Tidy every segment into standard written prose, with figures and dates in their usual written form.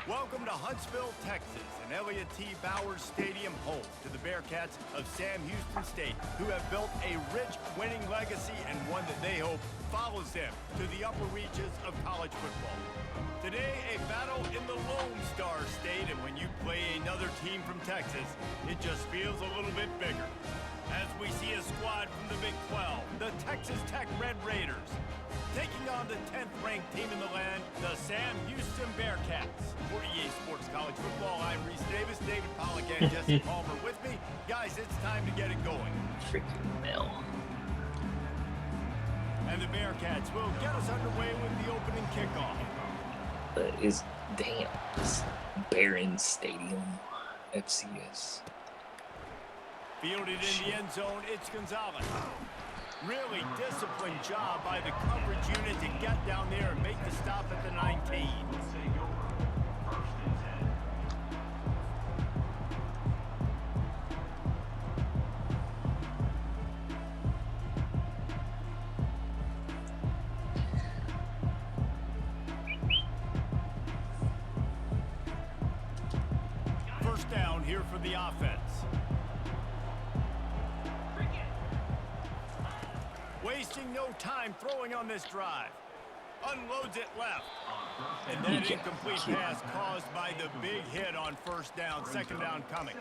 Welcome to Huntsville, Texas, and Elliott T. Bowers Stadium, home to the Bearcats of Sam Houston State, who have built a rich winning legacy and one that they hope follows them to the upper reaches of college football. Today, a battle in the Lone Star State, and when you play another team from Texas, it just feels a little bit bigger. As we see a squad from the Big 12, the Texas Tech Red Raiders, taking on the 10th-ranked team in the land, the Sam Houston Bearcats. For EA Sports College Football, I'm Reese Davis, David Pollack, and Jesse Palmer with me. Guys, it's time to get it going. Freaking Mel. And the Bearcats will get us underway with the opening kickoff. Is Barron Stadium FCS. Fielded in the end zone, it's Gonzalez. Really disciplined job by the coverage unit to get down there and make the stop at the 19. First down here for the offense. Wasting no time throwing on this drive. Unloads it left. And then an incomplete pass caused by the big hit on first down, second down coming.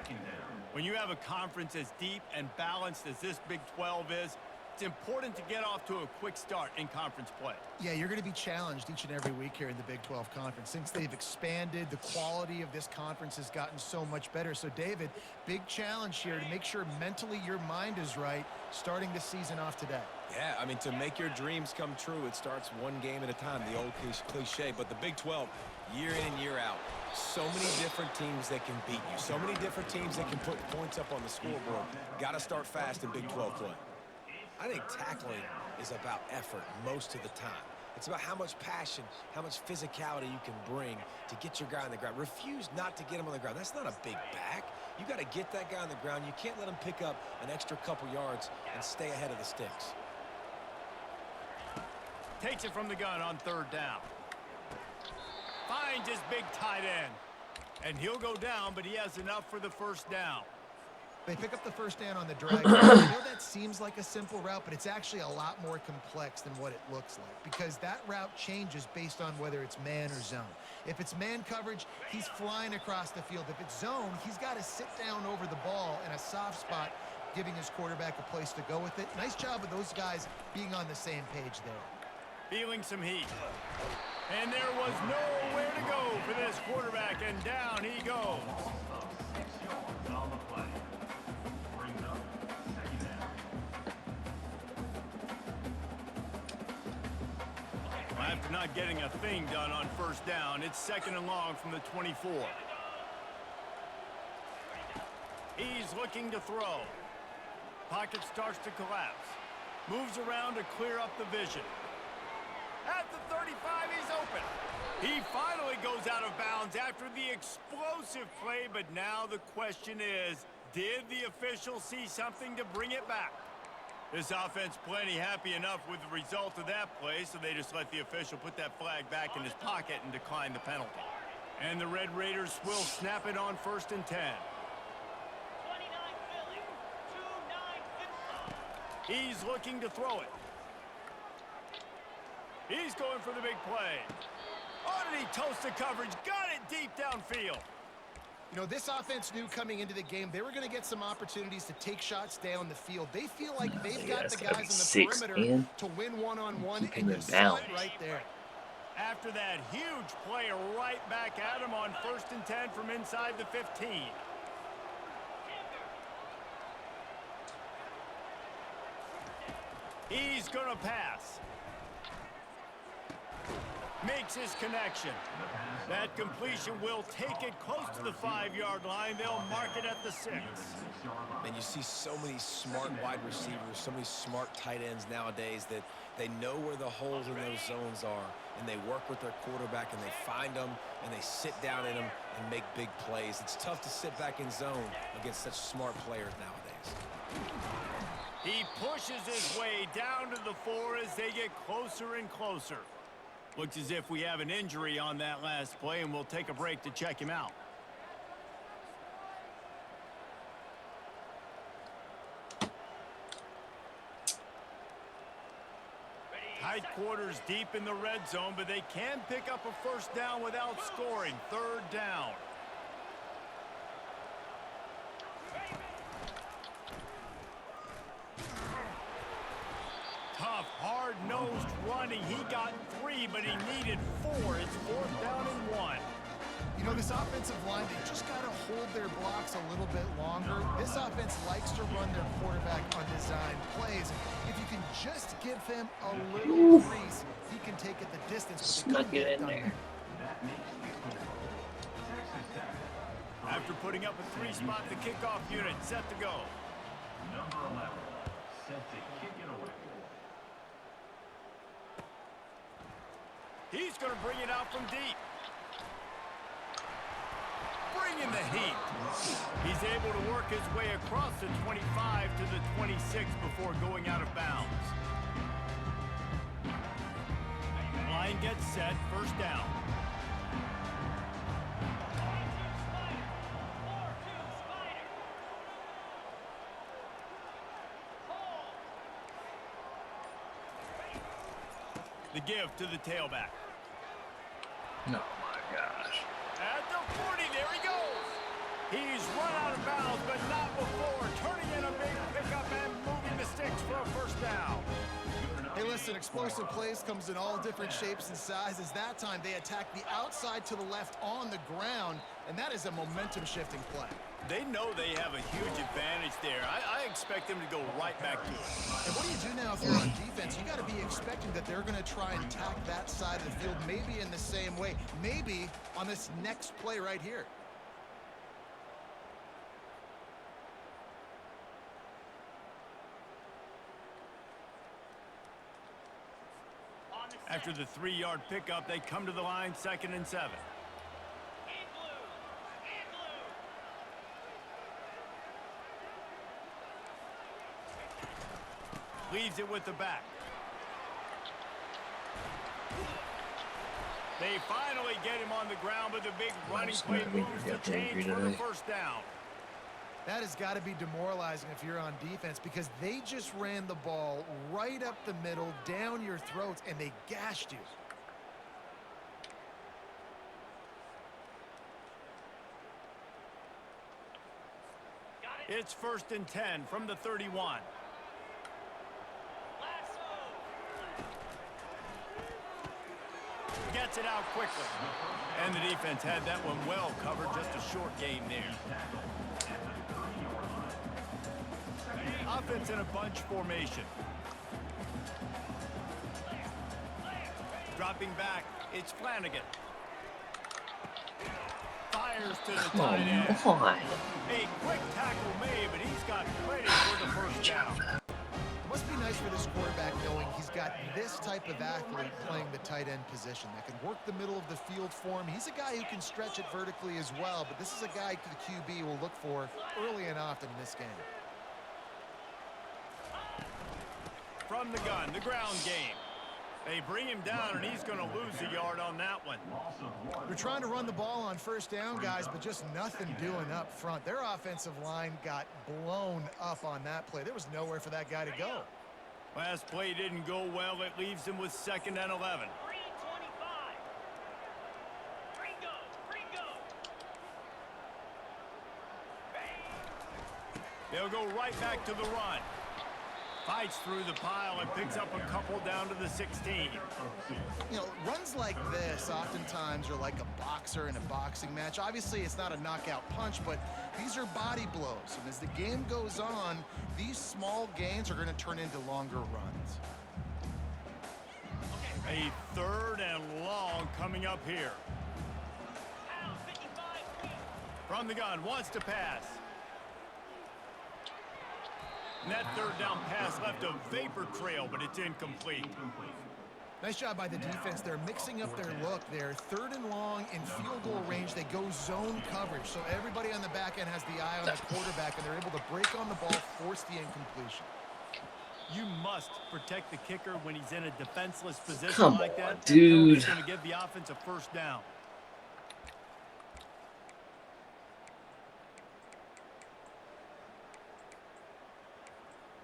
When you have a conference as deep and balanced as this Big 12 is, it's important to get off to a quick start in conference play. Yeah, you're going to be challenged each and every week here in the Big 12 Conference. Since they've expanded, the quality of this conference has gotten so much better. So, David, big challenge here to make sure mentally your mind is right starting the season off today. Yeah, I mean, to make your dreams come true, it starts one game at a time, the old cliche. But the Big 12, year in and year out, so many different teams that can beat you, so many different teams that can put points up on the scoreboard. Got to start fast in Big 12 play. I think tackling is about effort most of the time. It's about how much passion, how much physicality you can bring to get your guy on the ground. Refuse not to get him on the ground. That's not a big back. You got to get that guy on the ground. You can't let him pick up an extra couple yards and stay ahead of the sticks. Takes it from the gun on third down. Finds his big tight end. And he'll go down, but he has enough for the first down. They pick up the first down on the drive. I know that seems like a simple route, but it's actually a lot more complex than what it looks like because that route changes based on whether it's man or zone. If it's man coverage, he's flying across the field. If it's zone, he's got to sit down over the ball in a soft spot, giving his quarterback a place to go with it. Nice job of those guys being on the same page there. Feeling some heat. And there was nowhere to go for this quarterback, and down he goes. After not getting a thing done on first down, it's second and long from the 24. He's looking to throw. Pocket starts to collapse. Moves around to clear up the vision. At the 35, he's open. He finally goes out of bounds after the explosive play, but now the question is, did the official see something to bring it back? This offense plenty happy enough with the result of that play, so they just let the official put that flag back in his pocket and decline the penalty. And the Red Raiders will snap it on first and 10. He's looking to throw it. He's going for the big play. Oh, did he toast the coverage? Got it deep downfield. You know, this offense knew coming into the game they were going to get some opportunities to take shots down the field. They feel like they've got the guys on the perimeter to win one-on-one, and you saw it right there. After that huge play right back at him on first and 10 from inside the 15. He's going to pass. Makes his connection. That completion will take it close to the 5-yard line. They'll mark it at the 6. And you see so many smart wide receivers, so many smart tight ends nowadays that they know where the holes in those zones are, and they work with their quarterback, and they find them, and they sit down in them and make big plays. It's tough to sit back in zone against such smart players nowadays. He pushes his way down to the 4 as they get closer and closer. Looks as if we have an injury on that last play, and we'll take a break to check him out. Tight quarters deep in the red zone, but they can pick up a first down without scoring. Third down. Tough, hard-nosed running. He got 3, but he needed 4. It's 4th down and 1. You know, this offensive line, they just got to hold their blocks a little bit longer. This offense likes to run their quarterback on design plays. If you can just give him a little crease, he can take it the distance. Snuck it in there. After putting up a 3-spot, the kickoff unit set to go. Number 11, set to kick it away. He's going to bring it out from deep. Bringing the heat. He's able to work his way across the 25 to the 26 before going out of bounds. Line gets set, first down. The give to the tailback. Oh my gosh. At the 40, there he goes. He's run out of bounds, but not before. Turning in a big pickup and moving the sticks for a first down. Hey, listen, explosive plays comes in all different shapes and sizes. That time, they attack the outside to the left on the ground, and that is a momentum-shifting play. They know they have a huge advantage there. I expect them to go right back to it. And what do you do now if you're on defense? You got to be expecting that they're going to try and attack that side of the field, maybe in the same way, maybe on this next play right here. After the 3-yard pickup, they come to the line, 2nd and 7. Leaves it with the back. They finally get him on the ground, but the big running play moves to change for the first down. That has got to be demoralizing if you're on defense, because they just ran the ball right up the middle, down your throats, and they gashed you. It's 1st and 10 from the 31. Gets it out quickly. And the defense had that one well covered. Just a short gain there. Offense in a bunch formation. Dropping back, it's Flanagan. Fires to the tight end. A quick tackle made, but he's got credit for the first down. It must be nice for this quarterback knowing he's got this type of athlete playing the tight end position that can work the middle of the field for him. He's a guy who can stretch it vertically as well, but this is a guy the QB will look for early and often in this game. From the gun, the ground game. They bring him down, and he's going to lose a yard on that one. They're trying to run the ball on first down, guys, but just nothing doing up front. Their offensive line got blown up on that play. There was nowhere for that guy to go. Last play didn't go well. It leaves him with 2nd and 11. They'll go right back to the run. Fights through the pile and picks up a couple down to the 16. You know, runs like this oftentimes are like a boxer in a boxing match. Obviously, it's not a knockout punch, but these are body blows. And as the game goes on, these small gains are going to turn into longer runs. A 3rd and long coming up here. From the gun, wants to pass. And that 3rd down pass left a vapor trail, but it's incomplete. Nice job by the defense. They're mixing up their look there. 3rd and long in field goal range. They go zone coverage. So everybody on the back end has the eye on the quarterback, and they're able to break on the ball, force the incompletion. You must protect the kicker when he's in a defenseless position Come like on, that. dude. It's going to give the offense a first down.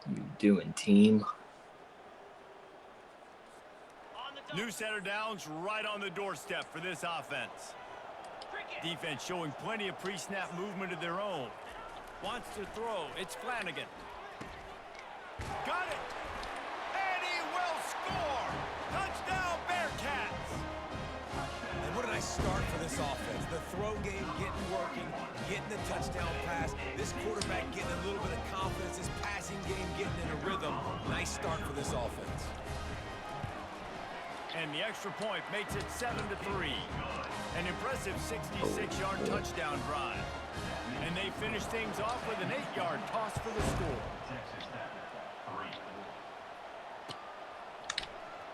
What you doing, team? New set of downs right on the doorstep for this offense. Defense showing plenty of pre-snap movement of their own. Wants to throw. It's Flanagan. Got it. And he will score. Touchdown, Bearcats. And what a nice start for this offense. The throw game getting working, getting the touchdown pass. This quarterback getting a little bit of confidence. This passing game getting in a rhythm. Nice start for this offense. And the extra point makes it 7-3. An impressive 66-yard touchdown drive. And they finish things off with an 8-yard toss for the score.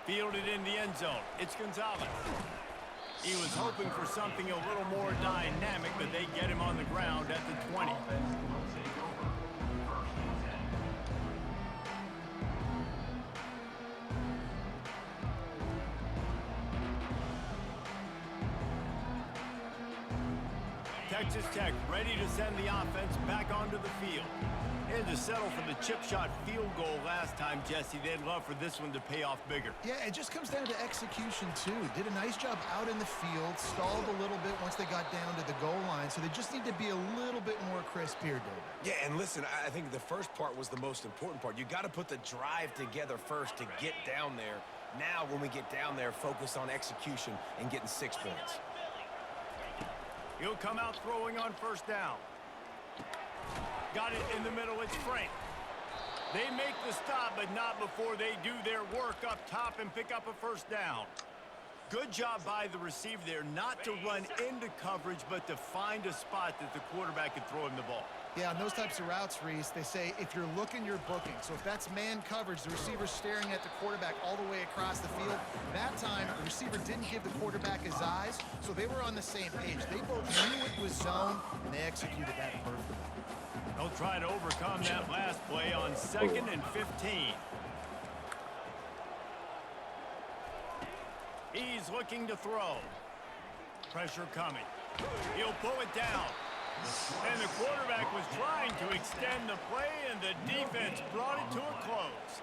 Fielded in the end zone. It's Gonzalez. He was hoping for something a little more dynamic, but they get him on the ground at the 20. Texas Tech ready to send the offense back onto the field. And to settle for the chip shot field goal last time, Jesse, they'd love for this one to pay off bigger. Yeah, it just comes down to execution, too. Did a nice job out in the field, stalled a little bit once they got down to the goal line, so they just need to be a little bit more crisp here, David. Yeah, and listen, I think the first part was the most important part. You got to put the drive together first to get down there. Now, when we get down there, focus on execution and getting 6 points. He'll come out throwing on first down. Got it in the middle. It's Frank. They make the stop, but not before they do their work up top and pick up a first down. Good job by the receiver there not to run into coverage, but to find a spot that the quarterback can throw him the ball. Yeah, on those types of routes, Reese, they say if you're looking, you're booking. So if that's man coverage, the receiver's staring at the quarterback all the way across the field. That time, the receiver didn't give the quarterback his eyes, so they were on the same page. They both knew it was zone, and they executed that perfectly. They'll try to overcome that last play on 2nd and 15. He's looking to throw. Pressure coming. He'll pull it down. And the quarterback was trying to extend the play, and the defense brought it to a close.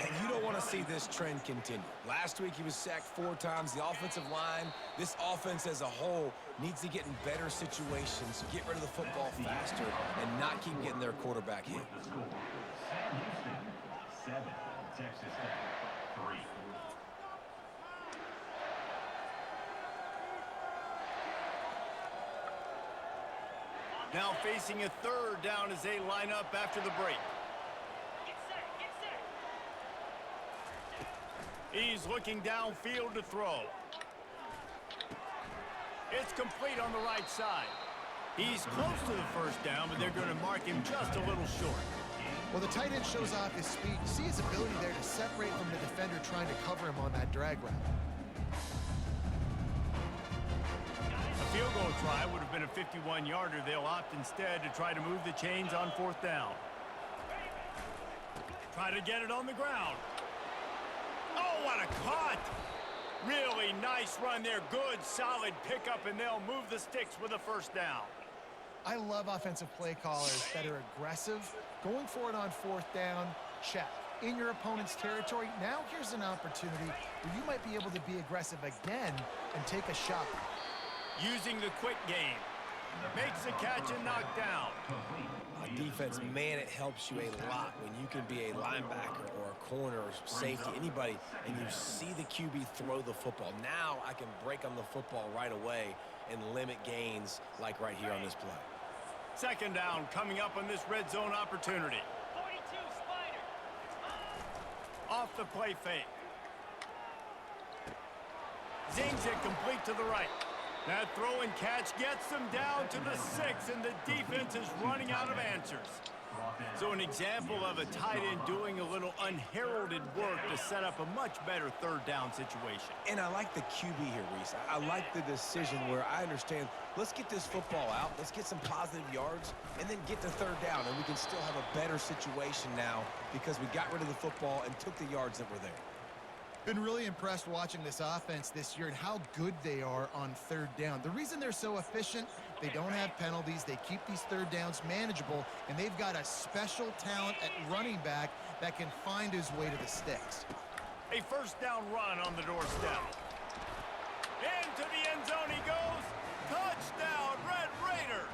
And you don't want to see this trend continue. Last week, he was sacked 4 times. The offensive line, this offense as a whole, needs to get in better situations, get rid of the football faster, and not keep getting their quarterback hit. Sam Houston, 7. Texas Tech, 3. Now facing a 3rd down as they line up after the break. He's looking downfield to throw. It's complete on the right side. He's close to the first down, but they're going to mark him just a little short. Well, the tight end shows off his speed. You see his ability there to separate from the defender trying to cover him on that drag route. A field goal try would have been a 51-yarder. They'll opt instead to try to move the chains on 4th down. Try to get it on the ground. Oh, what a cut! Really nice run there. Good, solid pickup, and they'll move the sticks with a first down. I love offensive play callers that are aggressive. Going for it on 4th down, check. In your opponent's territory, now here's an opportunity where you might be able to be aggressive again and take a shot. Using the quick game. Makes the catch and knocked down. Defense, man, it helps you a lot when you can be a linebacker or a corner or safety, anybody, and you see the QB throw the football. Now I can break on the football right away and limit gains like right here on this play. 2nd down coming up on this red zone opportunity. 42 Spider. Off the play fake. Zings it complete to the right. That throw and catch gets them down to the 6, and the defense is running out of answers. So an example of a tight end doing a little unheralded work to set up a much better third down situation. And I like the QB here, Reese. I like the decision where I understand, let's get this football out, let's get some positive yards, and then get to third down, and we can still have a better situation now because we got rid of the football and took the yards that were there. Been really impressed watching this offense this year and how good they are on third down. The reason they're so efficient, they don't have penalties, they keep these third downs manageable, and they've got a special talent at running back that can find his way to the sticks. A first down run on the doorstep. Into the end zone he goes. Touchdown, Red Raiders.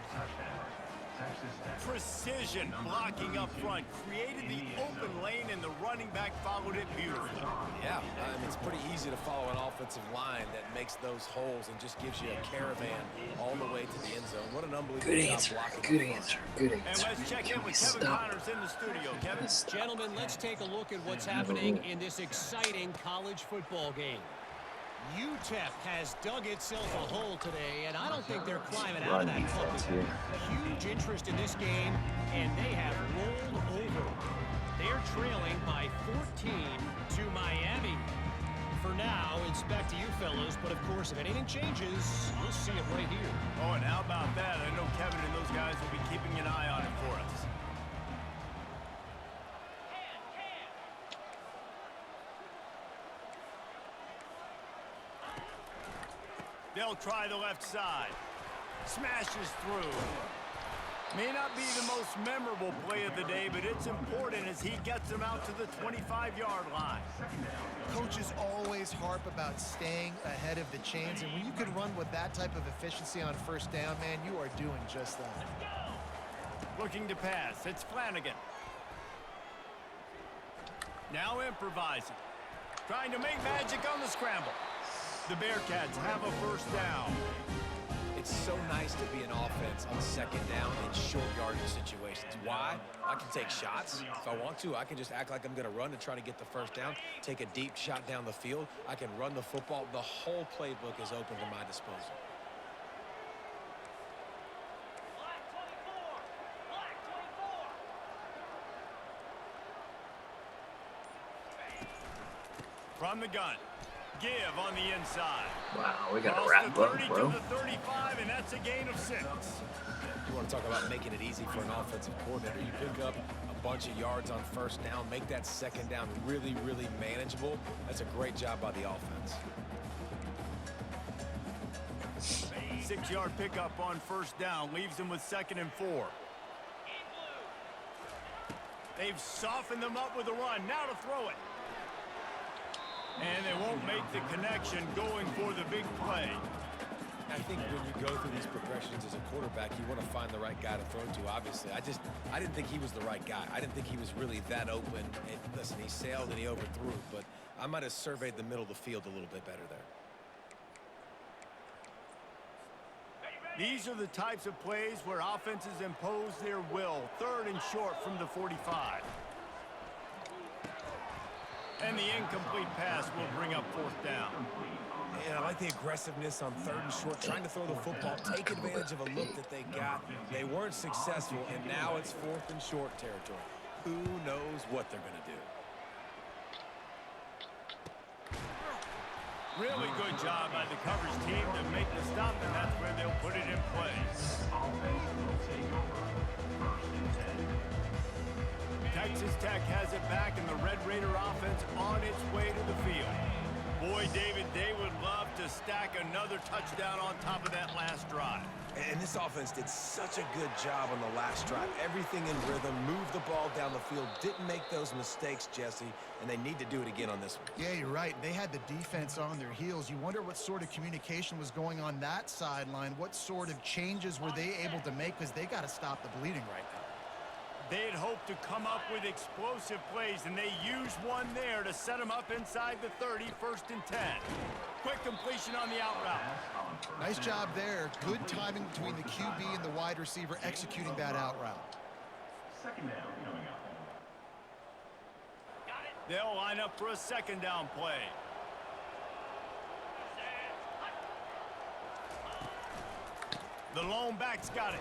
Precision blocking up front created the open lane, and the running back followed it beautifully. Yeah, it's pretty easy to follow an offensive line that makes those holes and just gives you a caravan all the way to the end zone. What an unbelievable job blocking. Good answer. And let's check in with Kevin Connors in the studio. Kevin? Gentlemen, let's take a look at what's happening in this exciting college football game. UTEP has dug itself a hole today, and I don't think they're climbing out of that hole. Huge interest in this game, and they have rolled over. They're trailing by 14 to Miami. For now, it's back to you fellas, but of course, if anything changes, you'll see it right here. Oh, and how about that? I know Kevin and those guys will be keeping an eye on it for us. They'll try the left side. Smashes through. May not be the most memorable play of the day, but it's important as he gets them out to the 25-yard line. Coaches always harp about staying ahead of the chains, and when you can run with that type of efficiency on first down, man, you are doing just that. Looking to pass. It's Flanagan. Now improvising. Trying to make magic on the scramble. The Bearcats have a first down. It's so nice to be an offense on second down in short yardage situations. Why? I can take shots. If I want to, I can just act like I'm going to run and try to get the first down, take a deep shot down the field. I can run the football. The whole playbook is open to my disposal. From the gun. Give on the inside. Wow, we got a Cross wrap the up, 30 bro. to the 35, and that's a gain of 6. You want to talk about making it easy for an offensive coordinator. You pick up a bunch of yards on first down, make that second down really, really manageable. That's a great job by the offense. 6-yard pickup on first down leaves them with 2nd and 4. They've softened them up with a run. Now to throw it. And they won't make the connection going for the big play. I think when you go through these progressions as a quarterback, you want to find the right guy to throw to, obviously. I didn't think he was the right guy. I didn't think he was really that open. And listen, he sailed and he overthrew, but I might have surveyed the middle of the field a little bit better there. These are the types of plays where offenses impose their will. 3rd and short from the 45. And the incomplete pass will bring up 4th down. And I like the aggressiveness on 3rd and short, trying to throw the football, take advantage of a look that they got. They weren't successful, and now it's 4th and short territory. Who knows what they're going to do? Really good job by the coverage team to make the stop, and that's where they'll put it in play. Texas Tech has it back, and the Red Raider offense on its way to the field. Boy, David, they would love to stack another touchdown on top of that last drive. And this offense did such a good job on the last drive. Everything in rhythm, moved the ball down the field, didn't make those mistakes, Jesse, and they need to do it again on this one. Yeah, you're right. They had the defense on their heels. You wonder what sort of communication was going on that sideline. What sort of changes were they able to make, because they got to stop the bleeding right now. They'd hoped to come up with explosive plays, and they used one there to set them up inside the 30, 1st and 10. Quick completion on the out route. Nice job there. Good timing between the QB and the wide receiver executing that out route. 2nd down coming up. They'll line up for a 2nd down play. The lone back's got it.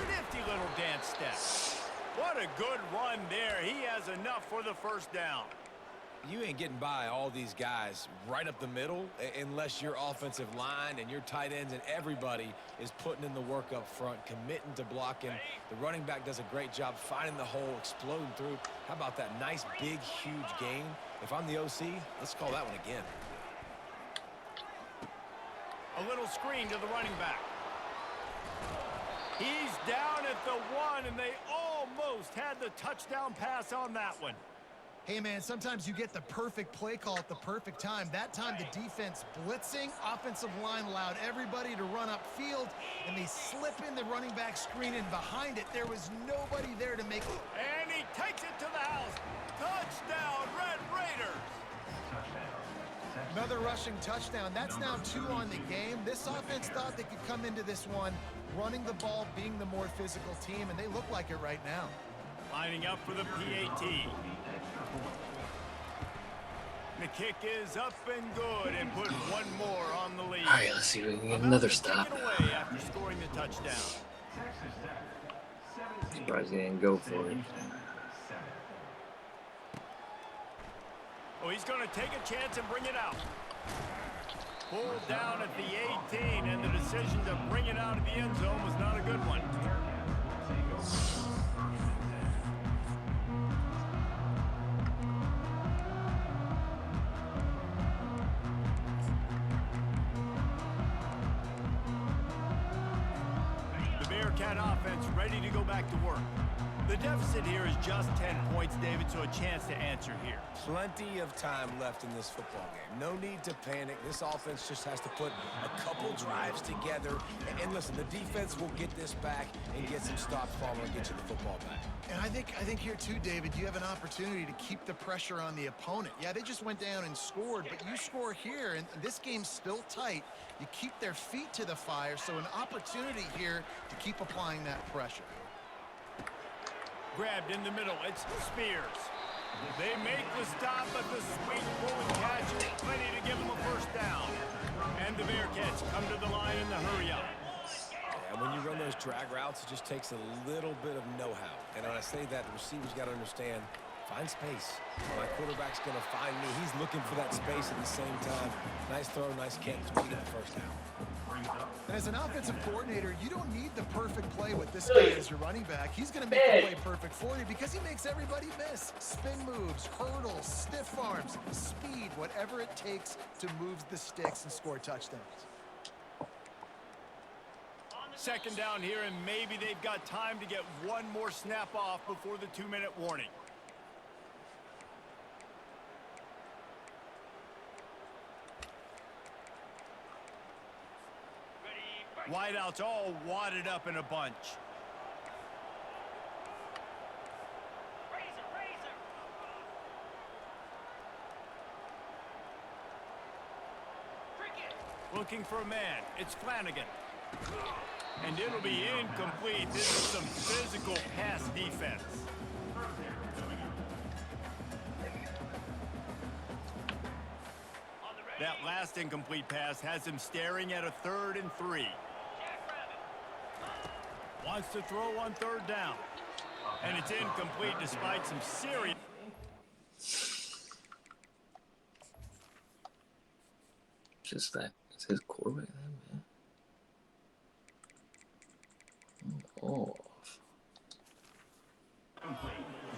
Nifty little dance step. What a good run there. He has enough for the first down. You ain't getting by all these guys right up the middle unless your offensive line and your tight ends and everybody is putting in the work up front, committing to blocking. The running back does a great job finding the hole, exploding through. How about that nice, big, huge gain? If I'm the OC, let's call that one again. A little screen to the running back. He's down at the 1, and they almost had the touchdown pass on that one. Hey, man, sometimes you get the perfect play call at the perfect time. That time, the defense blitzing, offensive line allowed everybody to run upfield, and they slip in the running back screen, and behind it, there was nobody there to make it. And he takes it to the house. Touchdown, Red Raiders. Another rushing touchdown. That's now 2 on the game. This offense thought they could come into this one running the ball, being the more physical team, and they look like it right now. Lining up for the PAT. The kick is up and good, and put one more on the lead. All right, let's see if we can get another stop. Taken away after scoring the touchdown. Surprised he didn't go for it. Oh, he's going to take a chance and bring it out. Pulled down at the 18, and the decision to bring it out of the end zone was not a good one. The Bearcat offense ready to go back to work. The deficit here is just 10 points, David, so a chance to answer here. Plenty of time left in this football game. No need to panic. This offense just has to put a couple drives together. And listen, the defense will get this back and get some stops following and get you the football back. And I think here too, David, you have an opportunity to keep the pressure on the opponent. Yeah, they just went down and scored, but you score here, and this game's still tight. You keep their feet to the fire, so an opportunity here to keep applying that pressure. Grabbed in the middle, it's Spears. They make the stop, but the sweet pull and catch is plenty to give them a first down. And the Bearcats come to the line in the hurry-up. And when you run those drag routes, it just takes a little bit of know-how. And when I say that, the receivers got to understand, find space. My quarterback's going to find me. He's looking for that space at the same time. Nice throw, nice catch. We get the first down. And as an offensive coordinator, you don't need the perfect play with this guy as your running back. He's going to make the play perfect for you because he makes everybody miss. Spin moves, hurdles, stiff arms, speed, whatever it takes to move the sticks and score touchdowns. Second down here, and maybe they've got time to get one more snap off before the 2-minute warning. Wideouts all wadded up in a bunch. Looking for a man. It's Flanagan. And it'll be incomplete. This is some physical pass defense. That last incomplete pass has him staring at a 3rd and 3. Wants to throw on 3rd down. And it's incomplete despite some serious... Just that. It's his quarterback then, man. Oh.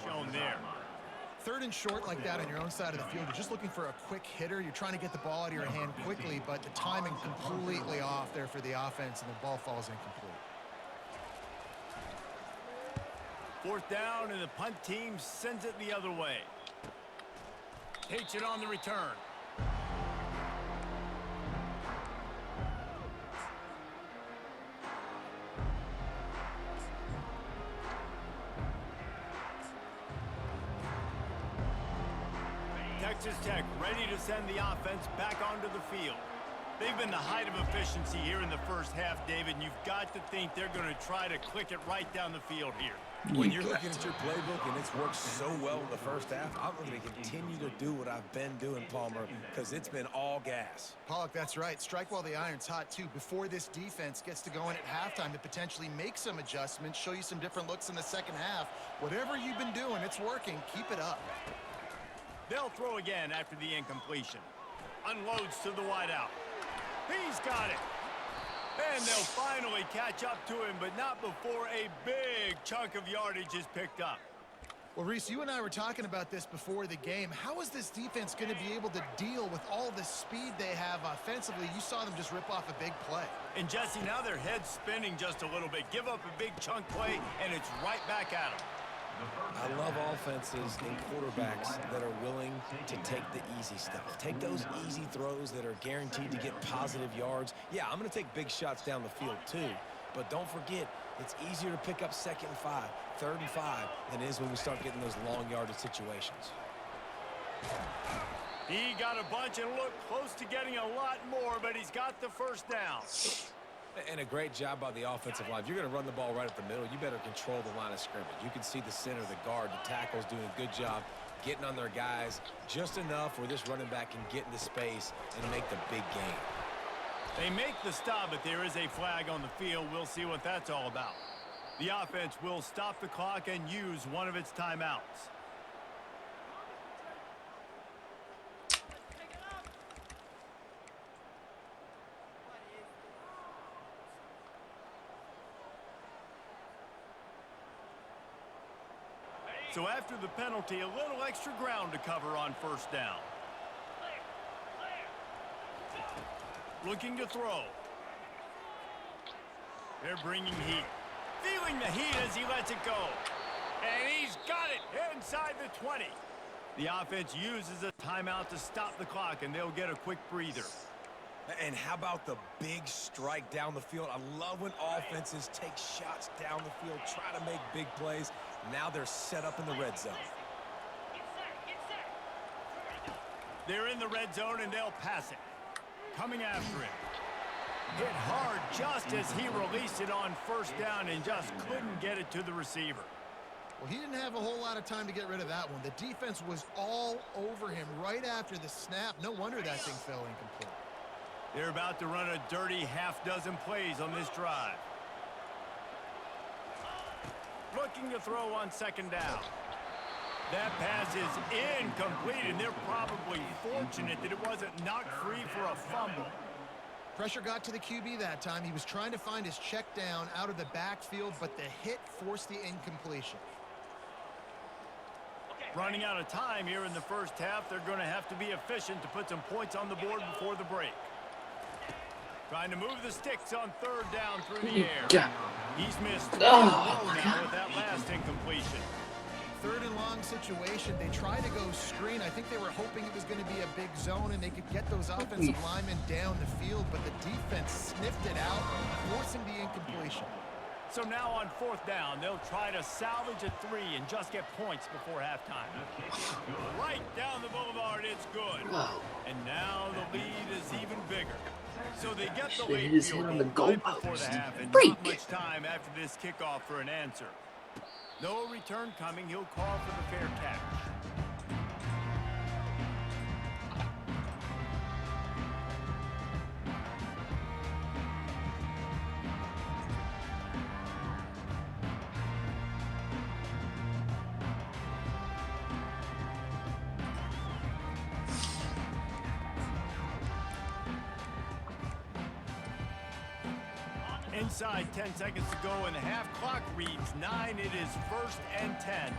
Shown there. 3rd and short like that on your own side of the field. You're just looking for a quick hitter. You're trying to get the ball out of your hand quickly, but the timing completely off there for the offense, and the ball falls incomplete. 4th down, and the punt team sends it the other way. Takes it on the return. Texas Tech ready to send the offense back onto the field. They've been the height of efficiency here in the first half, David, and you've got to think they're going to try to click it right down the field here. When you're looking at your playbook and it's worked so well in the first half, I'm going to continue to do what I've been doing, Palmer, because it's been all gas. Pollock, that's right. Strike while the iron's hot, too. Before this defense gets to going at halftime to potentially make some adjustments, show you some different looks in the second half. Whatever you've been doing, it's working. Keep it up. They'll throw again after the incompletion. Unloads to the wideout. He's got it. And they'll finally catch up to him, but not before a big chunk of yardage is picked up. Well, Reese, you and I were talking about this before the game. How is this defense going to be able to deal with all the speed they have offensively? You saw them just rip off a big play. And Jesse, now their head's spinning just a little bit. Give up a big chunk play, and it's right back at them. I love offenses and quarterbacks that are willing to take the easy stuff. Take those easy throws that are guaranteed to get positive yards. Yeah, I'm going to take big shots down the field too. But don't forget, it's easier to pick up 2nd and 5, 3rd and 5 than it is when we start getting those long yardage situations. He got a bunch and looked close to getting a lot more, but he's got the first down. And a great job by the offensive line. If you're going to run the ball right at the middle, you better control the line of scrimmage. You can see the center, the guard, the tackles doing a good job getting on their guys just enough where this running back can get into space and make the big gain. They make the stop, but there is a flag on the field. We'll see what that's all about. The offense will stop the clock and use one of its timeouts. So after the penalty, a little extra ground to cover on first down. Looking to throw. They're bringing heat. Feeling the heat as he lets it go. And he's got it inside the 20. The offense uses a timeout to stop the clock, and they'll get a quick breather. And how about the big strike down the field? I love when offenses take shots down the field, try to make big plays. Now they're set up in the red zone. They're in the red zone, and they'll pass it. Coming after it. Hit hard just as he released it on first down and just couldn't get it to the receiver. Well, he didn't have a whole lot of time to get rid of that one. The defense was all over him right after the snap. No wonder that thing fell incomplete. They're about to run a dirty half-dozen plays on this drive. Looking to throw on second down. That pass is incomplete, and they're probably fortunate that it wasn't knocked free for a fumble. Pressure got to the QB that time. He was trying to find his check down out of the backfield, but the hit forced the incompletion. Running out of time here in the first half, they're going to have to be efficient to put some points on the board before the break. Trying to move the sticks on third down through the air. He's missed now with that last incompletion. Third and long situation. They tried to go screen. I think they were hoping it was going to be a big zone and they could get those offensive linemen down the field, but the defense sniffed it out, forcing the incompletion. So now on fourth down, they'll try to salvage a 3 and just get points before halftime. Right down the boulevard, it's good. And now the lead is even bigger. So they get the late field goal right before the half, and not much time after this kickoff for an answer. No return coming. He'll call for the fair catch. Inside 10 seconds to go, and the half clock reads 9. It is 1st and 10.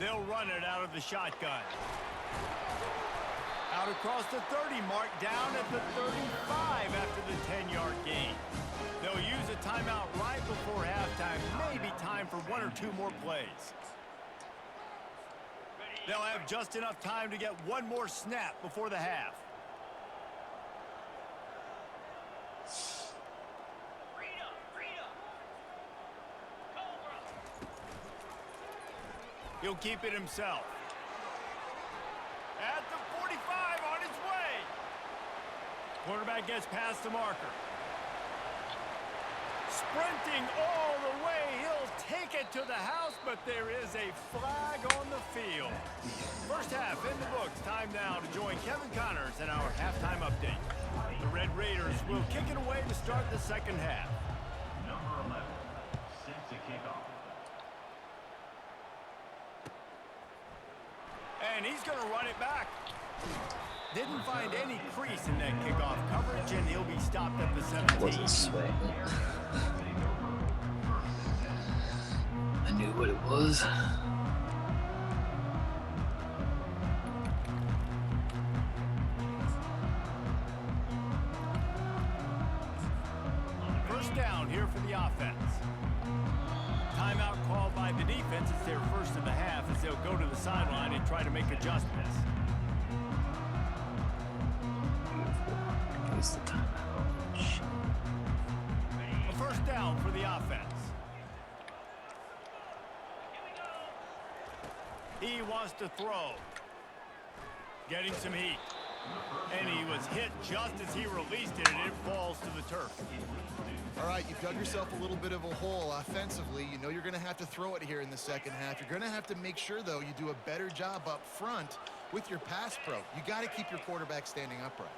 They'll run it out of the shotgun. Out across the 30 mark, down at the 35 after the 10-yard gain. They'll use a timeout right before halftime. Maybe time for 1 or 2 more plays. They'll have just enough time to get one more snap before the half. He'll keep it himself. At the 45, on his way. Quarterback gets past the marker. Sprinting all the way, he'll take it to the house, but there is a flag on the field. First half in the books. Time now to join Kevin Connors in our halftime update. The Red Raiders will kick it away to start the second half. Number 11, set to kick off. And he's going to run it back. Didn't find any crease in that kickoff coverage, and he'll be stopped at the 17. Wasn't sweating. I knew what it was. First down here for the offense. Timeout called by the defense. It's their first of the half as they'll go to the sideline and try to make adjustments. Waste the time. A first down for the offense. He wants to throw. Getting some heat. And he was hit just as he released it, and it falls to the turf. All right, you've dug yourself a little bit of a hole offensively. You know you're going to have to throw it here in the second half. You're going to have to make sure, though, you do a better job up front with your pass pro. You got to keep your quarterback standing upright.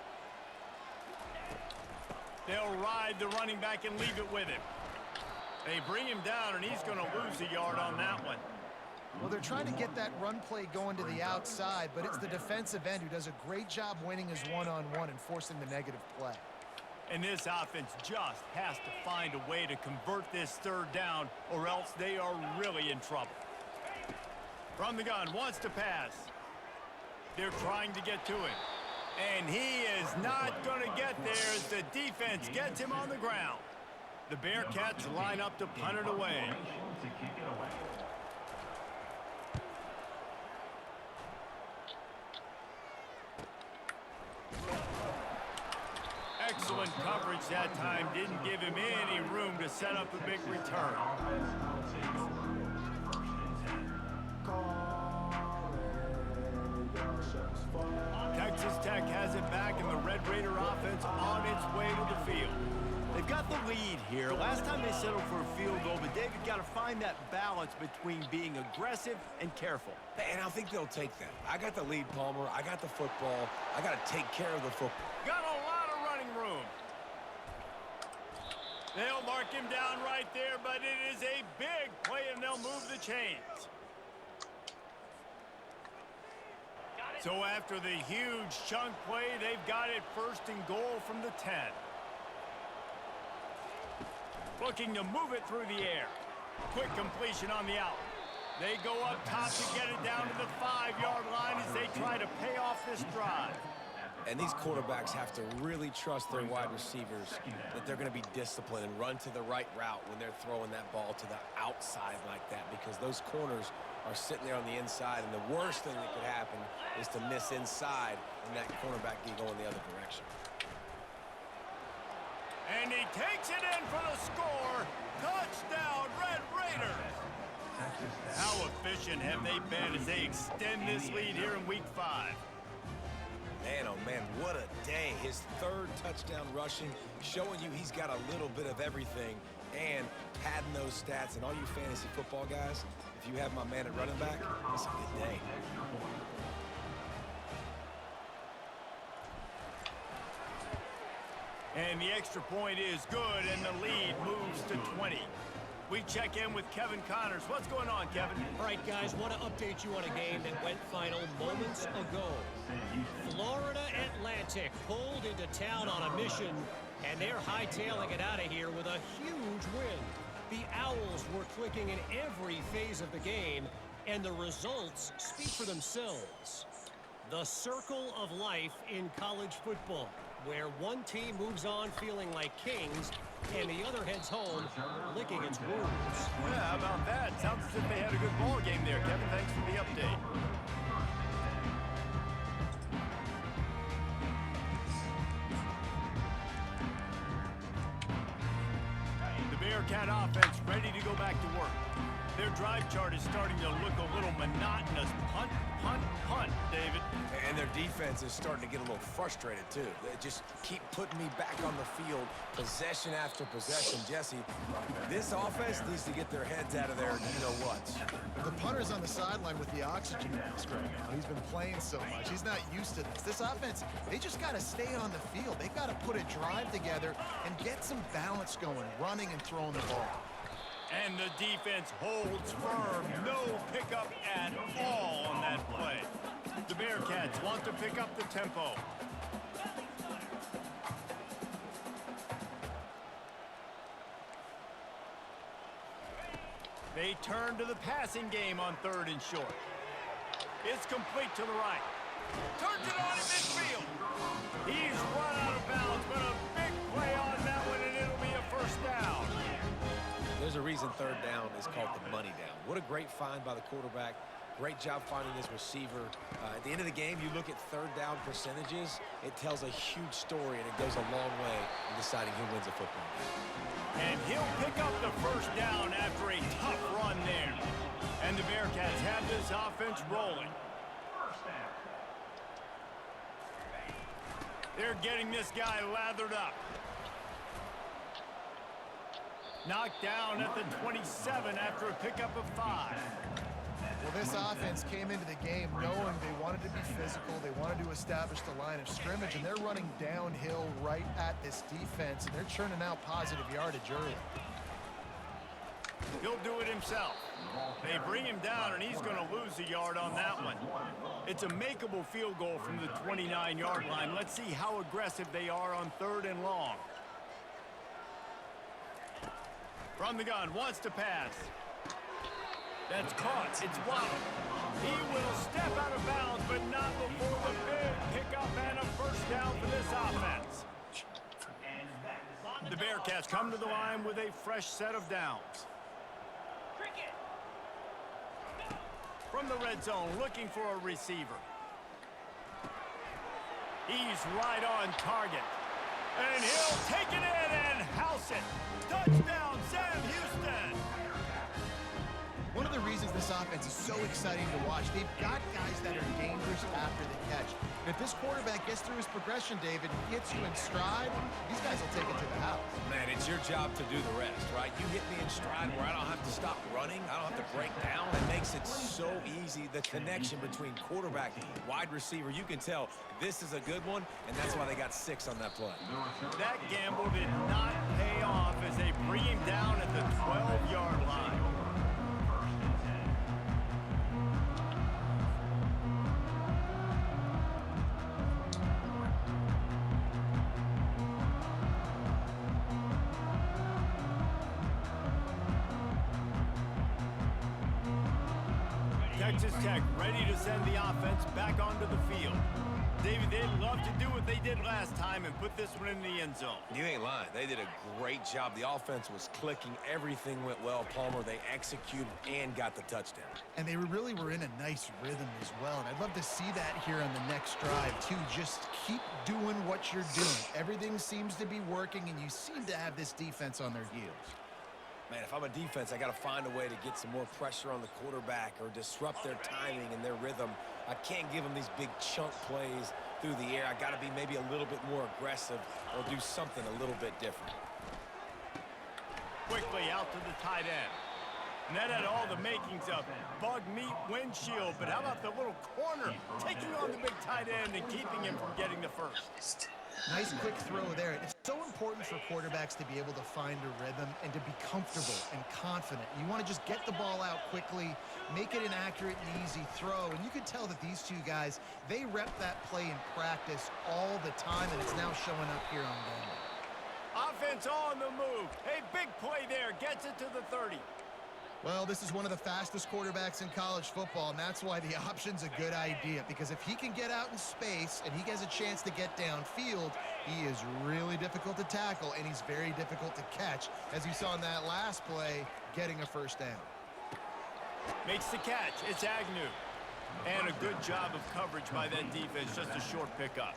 They'll ride the running back and leave it with him. They bring him down, and he's going to lose a yard on that one. Well, they're trying to get that run play going to the outside, but it's the defensive end who does a great job winning his one-on-one and forcing the negative play. And this offense just has to find a way to convert this third down, or else they are really in trouble. From the gun, wants to pass. They're trying to get to him. And he is not going to get there as the defense gets him on the ground. The Bearcats line up to punt it away. To kick it away. Excellent coverage that time. Didn't give him any room to set up a big return. Texas Tech has it back, and the Red Raider offense on its way to the field. They've got the lead here. Last time they settled for a field goal, but David got to find that balance between being aggressive and careful. And I think they'll take that. I got the lead, Palmer. I got the football. I got to take care of the football. Got a lot of running room. They'll mark him down right there, but it is a big play, and they'll move the chains. So after the huge chunk play, they've got it first and goal from the 10. Looking to move it through the air. Quick completion on the out. They go up top to get it down to the 5-yard line as they try to pay off this drive. And these quarterbacks have to really trust their wide receivers that they're going to be disciplined and run to the right route when they're throwing that ball to the outside like that, because those corners are sitting there on the inside, and the worst thing that could happen is to miss inside and that cornerback be going the other direction. And he takes it in for the score. Touchdown, Red Raiders. How efficient have they been as they extend this lead here in Week 5? Man, oh man, what a day. His third touchdown rushing, showing you he's got a little bit of everything and padding those stats. And all you fantasy football guys, if you have my man at running back, it's a good day. And the extra point is good, and the lead moves to 20. We check in with Kevin Connors. What's going on, Kevin? All right, guys, want to update you on a game that went final moments ago. Florida Atlantic pulled into town on a mission, and they're hightailing it out of here with a huge win. The Owls were clicking in every phase of the game, and the results speak for themselves. The circle of life in college football, where one team moves on feeling like kings, and the other heads home licking its wounds. Yeah, how about that? Sounds as if they had a good ball game there, Kevin. Thanks for the update. The Bearcat offense ready to go back to work. Their drive chart is starting to look a little monotonous. Punt, punt, punt, David. And their defense is starting to get a little frustrated, too. They just keep putting me back on the field, possession after possession. Jesse, this offense needs to get their heads out of their you-know-whats. The punter's on the sideline with the oxygen mask right now. He's been playing so much. He's not used to this. This offense, they just got to stay on the field. They got to put a drive together and get some balance going, running and throwing the ball. And the defense holds firm. No pickup at all on that play. The Bearcats want to pick up the tempo. They turn to the passing game on 3rd and short. It's complete to the right. Turns it on in midfield. He's run out of bounds, but a big play on that one, and it'll be a first down. There's a reason 3rd down is called the money down. What a great find by the quarterback. Great job finding his receiver. At the end of the game, you look at 3rd down percentages. It tells a huge story, and it goes a long way in deciding who wins a football game. And he'll pick up the first down after a tough run there. And the Bearcats have this offense rolling. They're getting this guy lathered up. Knocked down at the 27 after a pickup of 5. Well, this offense came into the game knowing they wanted to be physical. They wanted to establish the line of scrimmage, and they're running downhill right at this defense, and they're churning out positive yardage early. He'll do it himself. They bring him down, and he's going to lose a yard on that one. It's a makeable field goal from the 29-yard line. Let's see how aggressive they are on 3rd and long. From the gun, wants to pass. That's caught. It's Waddle. He will step out of bounds, but not before the big pickup and a first down for this offense. The Bearcats come to the line with a fresh set of downs. From the red zone, looking for a receiver. He's right on target. And he'll take it in and house it. Touchdown, Sam Houston. One of the reasons this offense is so exciting to watch, they've got guys that are dangerous after the catch. And if this quarterback gets through his progression, David, and hits you in stride, these guys will take it to the house. Man, it's your job to do the rest, right? You hit me in stride where I don't have to stop running. I don't have to break down. It makes it so easy. The connection between quarterback and wide receiver, you can tell this is a good one, and that's why they got 6 on that play. That gamble did not pay off as they bring him down at the 12-yard line. Texas Tech ready to send the offense back onto the field. David, they'd love to do what they did last time and put this one in the end zone. You ain't lying. They did a great job. The offense was clicking. Everything went well, Palmer. They executed and got the touchdown. And they really were in a nice rhythm as well. And I'd love to see that here on the next drive, too. Just keep doing what you're doing. Everything seems to be working, and you seem to have this defense on their heels. Man, if I'm a defense, I got to find a way to get some more pressure on the quarterback or disrupt their timing and their rhythm. I can't give them these big chunk plays through the air. I got to be maybe a little bit more aggressive or do something a little bit different. Quickly out to the tight end. And that had all the makings of bug meat windshield. But how about the little corner taking on the big tight end and keeping him from getting the first? Nice quick throw there. It's so important for quarterbacks to be able to find a rhythm and to be comfortable and confident. You want to just get the ball out quickly, make it an accurate and easy throw. And you can tell that these two guys, they rep that play in practice all the time, and it's now showing up here on game. Offense on the move. A big play there. Gets it to the 30. Well, this is one of the fastest quarterbacks in college football, and that's why the option's a good idea, because if he can get out in space and he has a chance to get downfield, he is really difficult to tackle, and he's very difficult to catch, as you saw in that last play, getting a first down. Makes the catch. It's Agnew. And a good job of coverage by that defense, just a short pickup.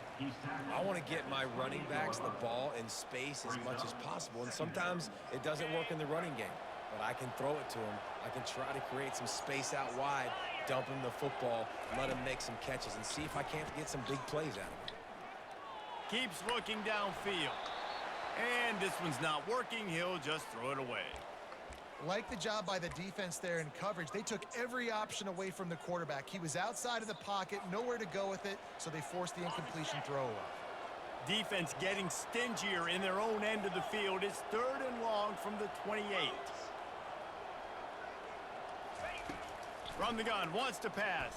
I want to get my running backs the ball in space as much as possible, and sometimes it doesn't work in the running game. but I can throw it to him. I can try to create some space out wide, dump him the football, let him make some catches, and see if I can't get some big plays out of him. Keeps looking downfield. And this one's not working. He'll just throw it away. Like the job by the defense there in coverage. They took every option away from the quarterback. He was outside of the pocket, nowhere to go with it, so they forced the incompletion throw away. Defense getting stingier in their own end of the field. It's 3rd and long from the 28. From the gun, wants to pass.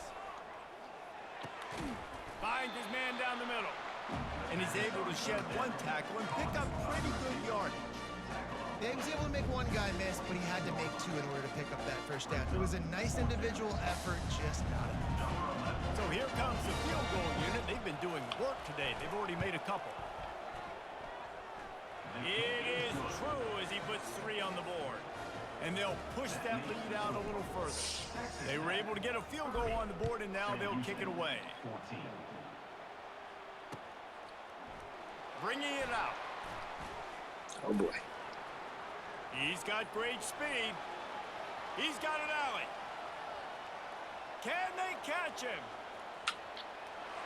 Finds his man down the middle. And he's able to shed one tackle and pick up pretty good yardage. Yeah, he was able to make one guy miss, but he had to make 2 in order to pick up that first down. It was a nice individual effort, just not enough. So here comes the field goal unit. They've been doing work today. They've already made a couple. It is true as he puts 3 on the board. And they'll push that lead out a little further. They were able to get a field goal on the board, and now they'll kick it away. Bringing it out. Oh, boy. He's got great speed. He's got an alley. Can they catch him?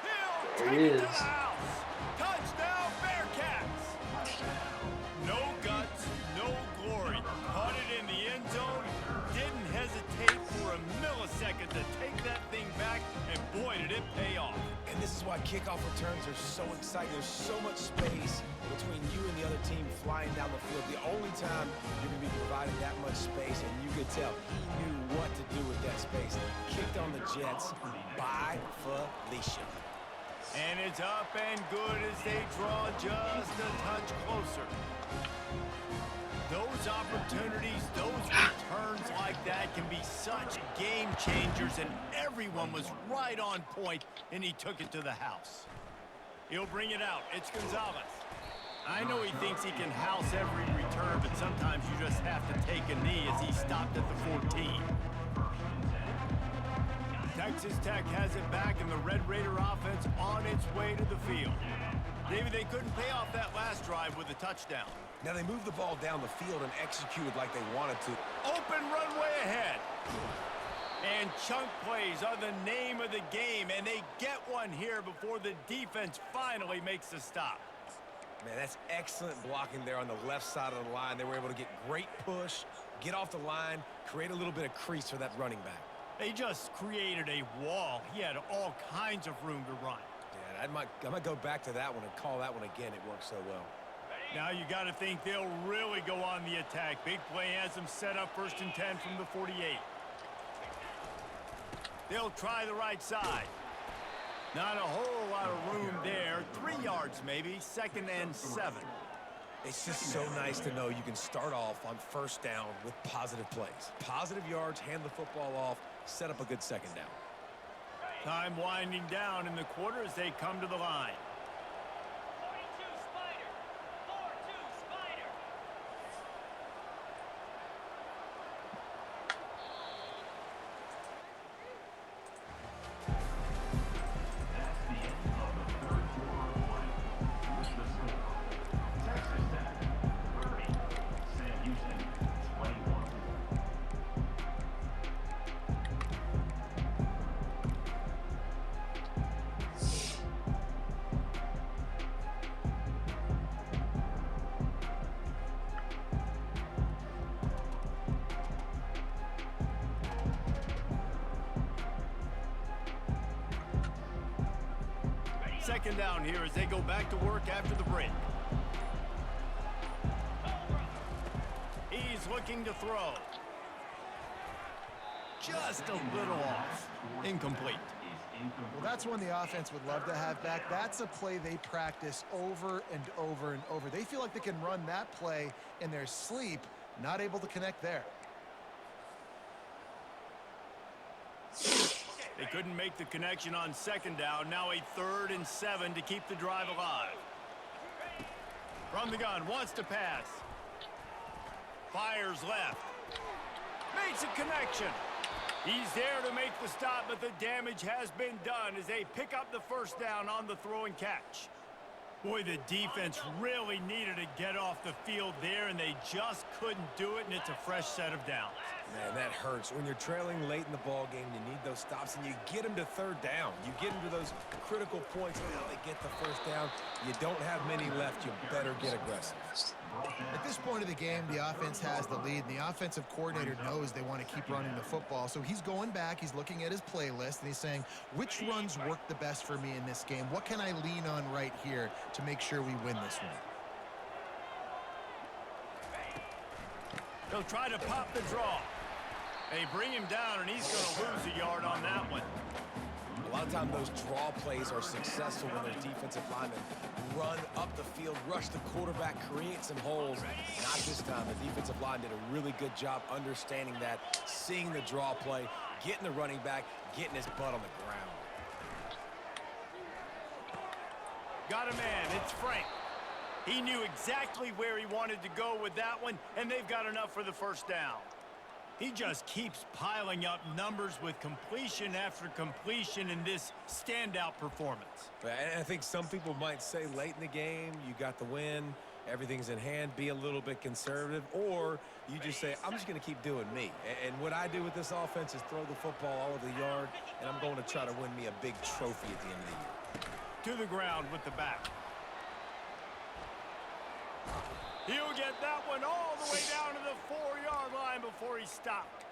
He'll take it to the house. Touchdown, Bearcats. No guts, no glory. Caught it in the end zone. Didn't hesitate for a millisecond to take that thing back, and boy, did it pay off. And this is why kickoff returns are so exciting. There's so much space between you and the other team flying down the field. The only time you're going to be provided that much space, and you could tell he knew what to do with that space. Kicked on the Jets by Felicia. And it's up and good as they draw just a touch closer. Those opportunities, those returns like that can be such game changers, and everyone was right on point, and he took it to the house. He'll bring it out. It's Gonzalez. I know he thinks he can house every return, but sometimes you just have to take a knee as he stopped at the 14. Texas Tech has it back, and the Red Raider offense on its way to the field. Maybe they couldn't pay off that last drive with a touchdown. Now they moved the ball down the field and executed like they wanted to. Open runway ahead. And chunk plays are the name of the game, and they get one here before the defense finally makes the stop. Man, that's excellent blocking there on the left side of the line. They were able to get great push, get off the line, create a little bit of crease for that running back. They just created a wall. He had all kinds of room to run. Yeah, I might go back to that one and call that one again. It worked so well. Now you got to think they'll really go on the attack. Big play has them set up 1st and 10 from the 48. They'll try the right side. Not a whole lot of room there. 3 yards maybe, 2nd and 7. It's just so nice to know you can start off on 1st down with positive plays. Positive yards, hand the football off, set up a good 2nd down. Time winding down in the quarter as they come to the line. Second down here as they go back to work after the break. He's looking to throw. Just a little off. Incomplete. Well, that's one the offense would love to have back. That's a play they practice over and over and over. They feel like they can run that play in their sleep, not able to connect there. They couldn't make the connection on 2nd down. Now a 3rd and 7 to keep the drive alive. From the gun, wants to pass. Fires left. Makes a connection. He's there to make the stop, but the damage has been done as they pick up the 1st down on the throw and catch. Boy, the defense really needed to get off the field there, and they just couldn't do it, and it's a fresh set of downs. Man, that hurts. When you're trailing late in the ball game, you need those stops, and you get them to third down. You get them to those critical points. Now they get the first down. You don't have many left. You better get aggressive. At this point of the game, the offense has the lead, and the offensive coordinator knows they want to keep running the football. So he's going back, he's looking at his playlist, and he's saying, which runs work the best for me in this game? What can I lean on right here to make sure we win this one? They'll try to pop the draw. They bring him down, and he's going to lose a yard on that one. A lot of times those draw plays are successful when their defensive linemen run up the field, rush the quarterback, create some holes. Not this time. The defensive line did a really good job understanding that, seeing the draw play, getting the running back, getting his butt on the ground. Got a man. It's Frank. He knew exactly where he wanted to go with that one, and they've got enough for the first down. He just keeps piling up numbers with completion after completion in this standout performance. And I think some people might say late in the game, you got the win, everything's in hand, be a little bit conservative, or you just say, I'm just going to keep doing me. And what I do with this offense is throw the football all over the yard, and I'm going to try to win me a big trophy at the end of the year. To the ground with the back. He'll get that one all the way down to the 4-yard line before he stopped.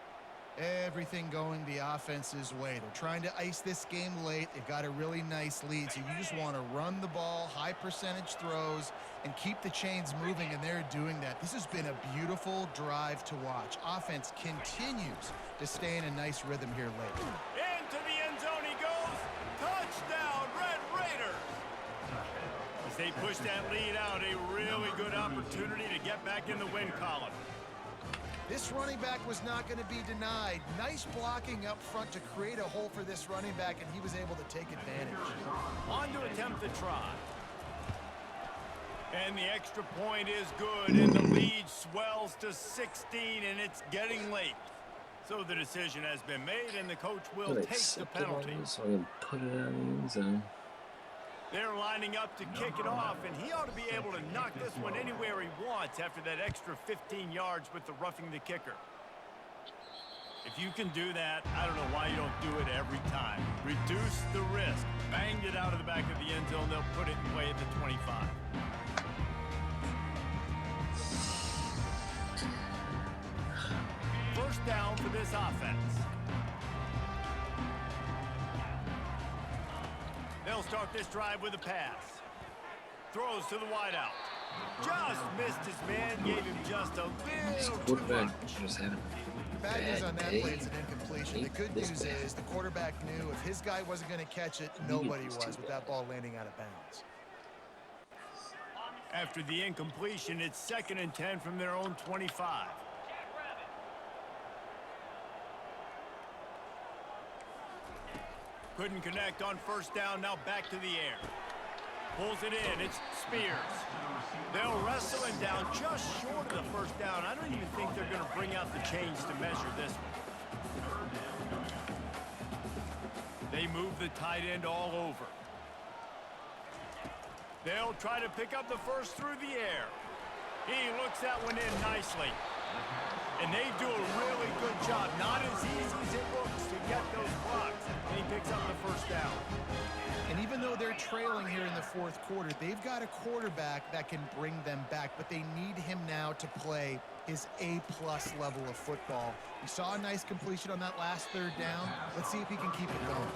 Everything going the offense's way. They're trying to ice this game late. They've got a really nice lead, so you just want to run the ball, high percentage throws, and keep the chains moving, and they're doing that. This has been a beautiful drive to watch. Offense continues to stay in a nice rhythm here late. Into the end zone he goes. Touchdown, Red Raiders. As they push that lead out, a really good opportunity to get back in the win column. This running back was not going to be denied. Nice blocking up front to create a hole for this running back, and he was able to take advantage. On to attempt the try. And the extra point is good, and the lead swells to 16, and it's getting late. So the decision has been made, and the coach will take the penalty. So I can put it out of the end zone. They're lining up to kick it off, and he ought to be able to knock this one anywhere he wants after that extra 15 yards with the roughing the kicker. If you can do that, I don't know why you don't do it every time. Reduce the risk. Banged it out of the back of the end zone. They'll put it in play at the 25. First down for this offense. They'll start this drive with a pass. Throws to the wideout. Just missed his man, gave him just a little too much. Just having Bad news on that day. play, it's an incompletion. The good news is the quarterback knew if his guy wasn't going to catch it, nobody was with that ball landing out of bounds. After the incompletion, it's 2nd and 10 from their own 25. Couldn't connect on first down, now back to the air. Pulls it in, it's Spears. They'll wrestle him down just short of the first down. I don't even think they're going to bring out the chains to measure this one. They move the tight end all over. They'll try to pick up the first through the air. He looks that one in nicely. And they do a really good job. Not as easy as it looks to get those blocks. And he picks up the first down. And even though they're trailing here in the fourth quarter, they've got a quarterback that can bring them back, but they need him now to play his A-plus level of football. We saw a nice completion on that last third down. Let's see if he can keep it going.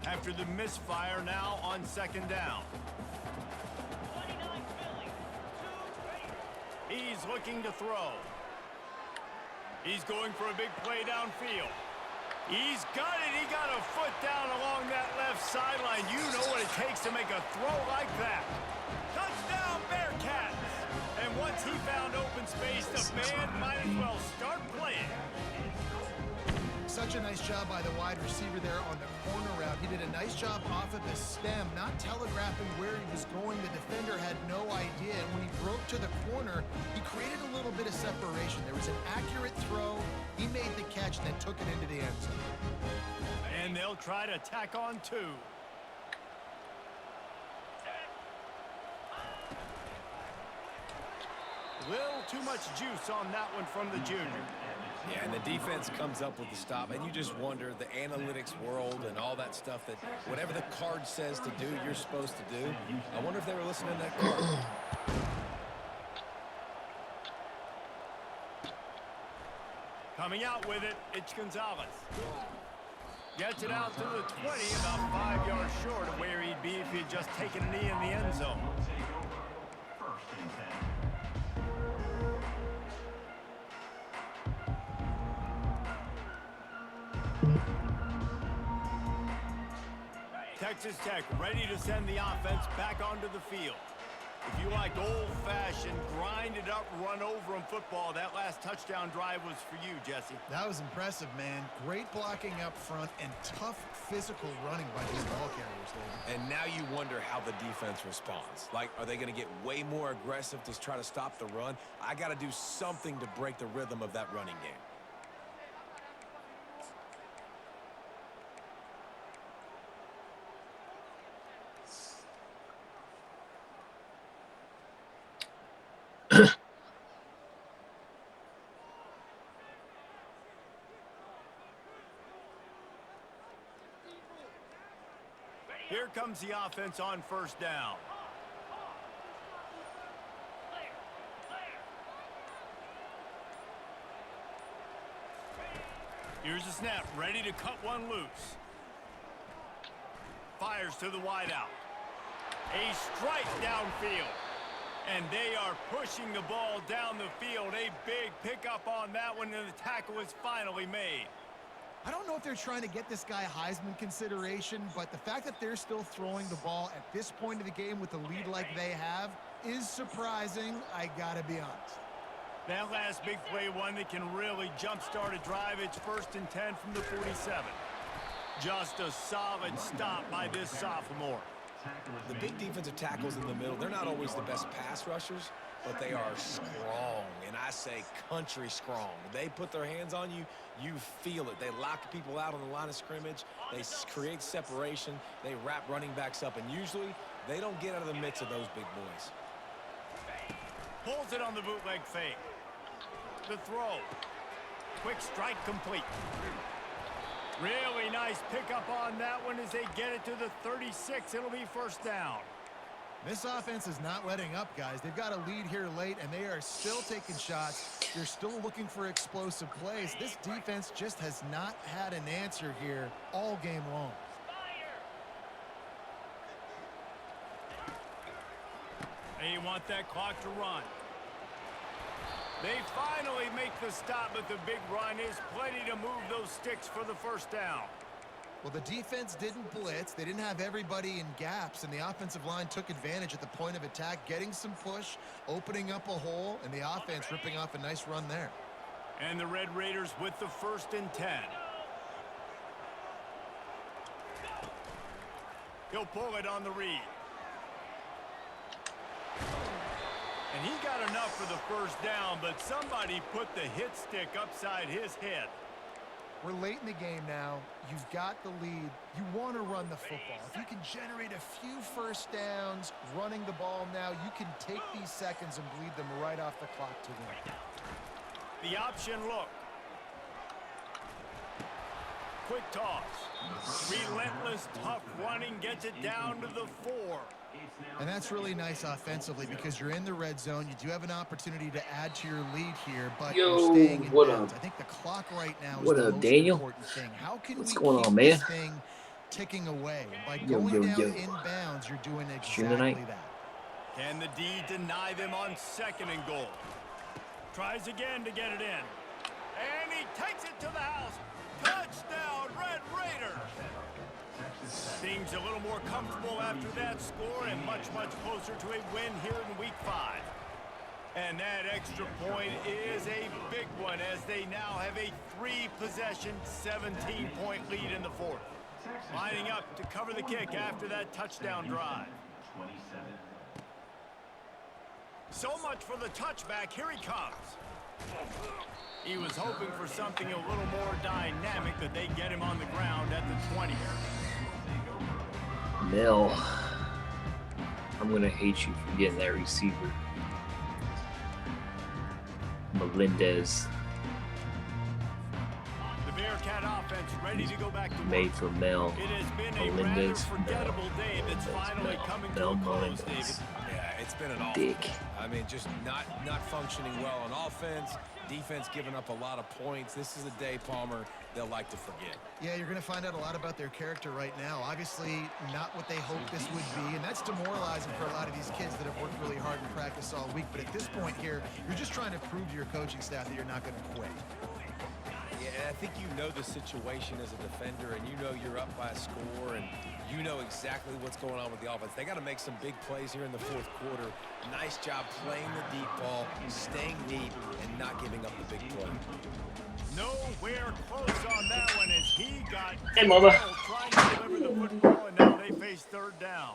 After the misfire, now on 2nd down. He's looking to throw. He's going for a big play downfield. He's got it. He got a foot down along that left sideline. You know what it takes to make a throw like that. Touchdown, Bearcats! And once he found open space, the band might as well start playing. Such a nice job by the wide receiver there on the corner route. He did a nice job off of the stem, not telegraphing where he was going. The defender had no idea. And when he broke to the corner, he created a little bit of separation. There was an accurate throw. He made the catch and then took it into the end zone. they'll try to tack on 2. Little too much juice on that one from the junior. Yeah, and the defense comes up with the stop, and you just wonder, the analytics world and all that stuff, that whatever the card says to do, you're supposed to do. I wonder if they were listening to that card. Coming out with it, it's Gonzalez. Gets it out to the 20, about 5 yards short of where he'd be if he had just taken a knee in the end zone. First and 10. Texas Tech ready to send the offense back onto the field. If you like old-fashioned, grind-it-up, run-over-'em football, that last touchdown drive was for you, Jesse. That was impressive, man. Great blocking up front and tough physical running by these ball carriers, David. And now you wonder how the defense responds. Like, are they going to get way more aggressive to try to stop the run? I got to do something to break the rhythm of that running game. Here comes the offense on first down. Here's the snap, ready to cut one loose. Fires to the wideout. A strike downfield. And they are pushing the ball down the field. A big pickup on that one, and the tackle is finally made. I don't know if they're trying to get this guy Heisman consideration, but the fact that they're still throwing the ball at this point of the game with the lead like they have is surprising, I gotta be honest. That last big play, one that can really jumpstart a drive. It's 1st and 10 from the 47. Just a solid stop by this sophomore. The big defensive tackles in the middle, they're not always the best pass rushers, but they are strong, and I say country strong. They put their hands on you, you feel it. They lock people out on the line of scrimmage. They create separation. They wrap running backs up, and usually they don't get out of the midst of those big boys. Pulls it on the bootleg fake. The throw. Quick strike complete. Really nice pickup on that one as they get it to the 36. It'll be first down. This offense is not letting up, guys. They've got a lead here late, and they are still taking shots. They're still looking for explosive plays. This defense just has not had an answer here all game long. They want that clock to run. They finally make the stop, but the big run is plenty to move those sticks for the first down. Well, the defense didn't blitz. They didn't have everybody in gaps, and the offensive line took advantage at the point of attack, getting some push, opening up a hole, and the offense ripping off a nice run there. And the Red Raiders with the 1st and 10. He'll pull it on the read. And he got enough for the first down, but somebody put the hit stick upside his head. We're late in the game now. You've got the lead. You want to run the football. If you can generate a few first downs running the ball now, you can take these seconds and bleed them right off the clock to win. The option look. Quick toss. Relentless, tough running gets it down to the 4. And that's really nice offensively because you're in the red zone. You do have an opportunity to add to your lead here, but you're staying in bounds. I think the clock right now is the most important thing. How can we keep this thing ticking away? By going down in bounds, you're doing exactly that. Can the D deny them on 2nd and goal? Tries again to get it in. And he takes it to the house. Touchdown, Red Raiders! Seems a little more comfortable after that score and much, much closer to a win here in Week 5. And that extra point is a big one as they now have a 3-possession, 17-point lead in the 4th. Lining up to cover the kick after that touchdown drive. So much for the touchback. Here he comes. He was hoping for something a little more dynamic, but they get him on the ground at the 20. Mel, I'm gonna hate you for getting that receiver. Melendez. The Bearcat offense ready to go back to Made work. for Mel. It has been a rather Melendez. forgettable day that's finally coming to a close, David. Yeah, it's been an awful Dick. day. I mean, just not functioning well on offense. Defense giving up a lot of points. This is a day, Palmer, they'll like to forget. Yeah, you're going to find out a lot about their character right now. Obviously, not what they hoped this would be, and that's demoralizing for a lot of these kids that have worked really hard in practice all week. But at this point here, you're just trying to prove to your coaching staff that you're not going to quit. Yeah, I think you know the situation as a defender, and you know you're up by a score, and you know exactly what's going on with the offense. They got to make some big plays here in the fourth quarter. Nice job playing the deep ball, staying deep, and not giving up the big play. Nowhere close on that one as he got Hey, Mama. trying to deliver the football, and now they face third down.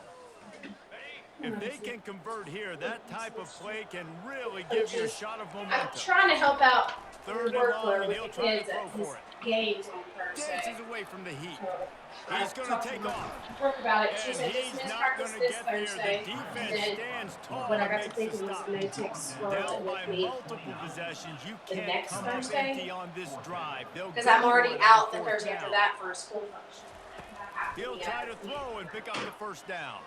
If they can convert here, that type of play can really give you a shot of I'm momentum. trying to help out the Third and long, workload and with he'll the try to kids throw at his for it. games on Thursday. Dances away from the heat. So, He's going to take off. Work about it. She And said he's dismiss not practice going to this get there. Thursday. The And defense then stands tall when I and got to makes the thinking, was stop. going to take slow Down by with me multiple possessions. You the can't next come up Thursday. empty on this drive. They'll because go I'm for already it on out the fourth Thursday down. after that for a school function. He'll try to throw and pick up the first down.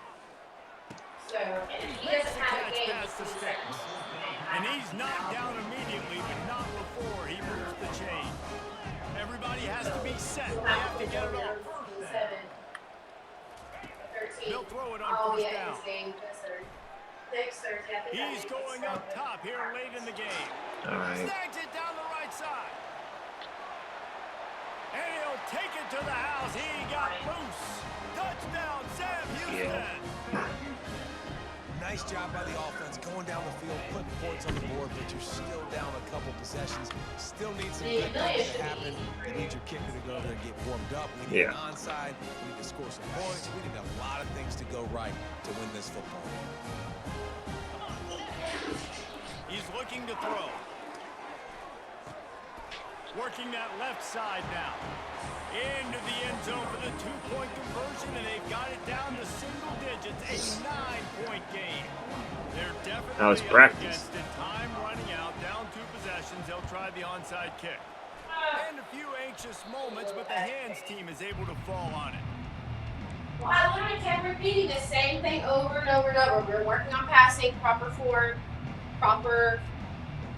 So, and if he Makes doesn't the have a catch game, past the it's sticks. And he's knocked down immediately, but not before he moves the chain. Everybody has to be set. They have to get it off. 13. They'll throw it on Oh, first yeah, down. his game this Thursday. Next Thursday, I think that He's makes going it up so. top here late in the game. All right. Snags it down the right side. And he'll take it to the house. He got loose. Touchdown, Sam Houston. Nice job by the offense, going down the field, putting points on the board, but you're still down a couple possessions. Still need some good things to happen. You need your kicker to go over there and get warmed up. We need an onside. We need to score some points. We need a lot of things to go right to win this football game. He's looking to throw. Working that left side now. Into the end zone for the two-point conversion, and they've got it down to single digits, a 9-point game. They're definitely That was up practice. against it. Time running out, down 2 possessions. They'll try the onside kick. And a few anxious moments, but the hands team is able to fall on it. Well, I literally kept repeating the same thing over and over and over. We were working on passing, proper form, proper,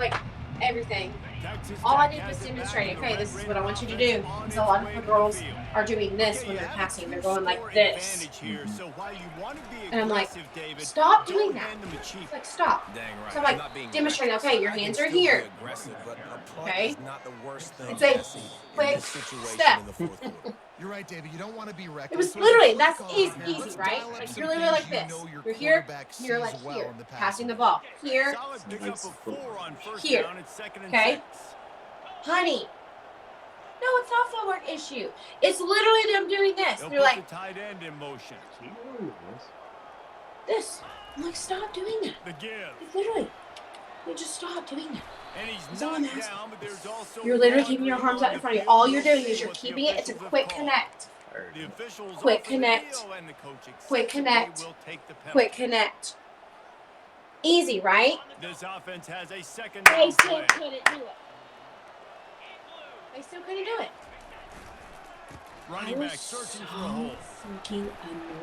like, everything. Texas All I Tech did has was it demonstrate, back, and okay, the this Red is what I want you to Raiders do. on So a its lot of way the to girls field. are doing this Okay, when you they're have a passing. They're going like two-score this. advantage here, so while you want to be And I'm like, aggressive, David, stop don't doing that. hand them a cheap. It's like, stop. Dang right. So I'm like, not being demonstrating, reckless. okay, your I can hands are still be here. aggressive, but a punt Okay? is not the worst thing It's a Jesse, in quick this situation step. in the fourth quarter. You're right, David. You don't want to be reckless. It was So literally, it's that's call easy, here. easy, Let's right? dial up Like, some you're literally like things you this. know your You're here, quarterback you're sees like well here, in the passing the passing ball. Here, Solid pickup of 4 on first Here. down. It's second and Okay. 6. honey. No, it's not a footwork issue. It's literally them doing this. They'll They're put like, the tight end in motion. this. I'm like, stop doing that. The give. Like, literally. You just stop doing that. And he's That's all I'm knocked asking. down, but there's also You're literally one keeping your man arms on out in the front of you. field. All you're We'll doing see is you're what the keeping it. It's a officials have quick called. connect. The officials Quick offer the connect. deal, and the coach accepts Quick it. connect. They will take the penalty. Quick connect. Easy, right? This offense has a second They down still play. couldn't do it. They still couldn't do it. Running I was back searching for a so hole. freaking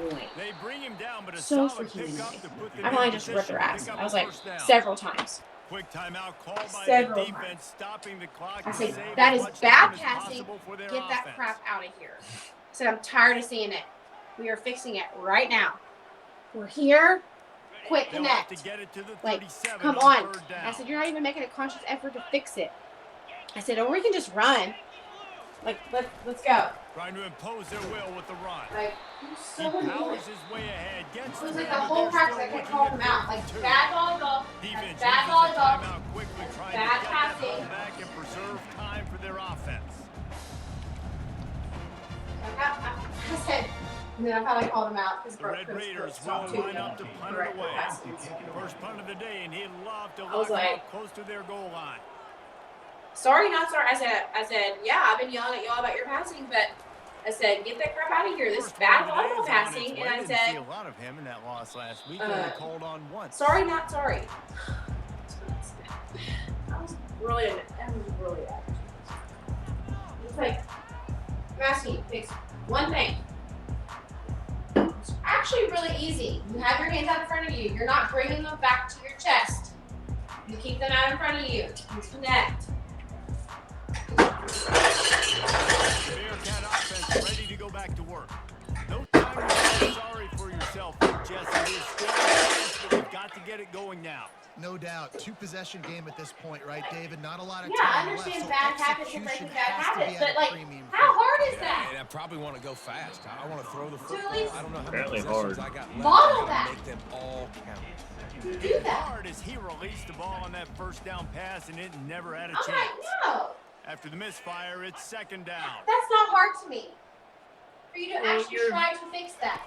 annoyed. They bring him down, but a So solid freaking pickup annoyed. to put them I in finally just position ripped their to ass. pick up I was a like, first down. several times. Quick timeout called by Several the times. defense, stopping the clock. I to said, save that as is much bad time as passing. possible for their Get that offense. crap out of here. I said, I'm tired of seeing it. We are fixing it right now. We're here. Quick They'll have connect. to get it to the Like, 37 come on on. third down. I said, you're not even making a conscious effort to fix it. I said, or we can just run. Like, let's go. Trying to impose their will with the run. Like, He so annoying. powers his way ahead. Gets It was to like him, the but whole they're practice still I kept looking calling at them out. third Like, and 2. bad volleyball. Defense Bad uses the volleyball. timeout quickly, trying Bad to get that passing. ball back and preserve time for their offense. I said, and then I finally called him out. His The Red Raiders will line up to punt it away. First punt of the day, and he'd love to I was lock them like- up close to their goal line. Sorry, not sorry. I said, yeah, I've been yelling at y'all about your passing, but I said, get that crap out of here. This is bad volleyball passing. And I didn't see said, a lot of him in that loss last week. Only called on once. sorry, not sorry. I was really bad. It's like, I'm asking you to fix one thing. It's actually really easy. You have your hands out in front of you. You're not bringing them back to your chest. You keep them out in front of you. You connect. Bearcat offense ready to go back to work. No time to feel sorry for yourself, Jesse. There's still a chance, but you've got to get it going now. No doubt. 2-possession game at this point, right, David? Not a lot of Yeah, I time understand left. bad So habits and execution breaking bad has to be habits, at but a like, premium for how you. hard is Yeah, that? and I probably want to go fast. I want to throw the So at football. least I don't know how Apparently many possessions hard. I got left. Model I that. gotta make them all count. Do that. Hard as he released the ball on that first down pass, and it never had a I'm chance. like, no, After the misfire, it's second down. that's not hard to me. For you to actually try to fix that.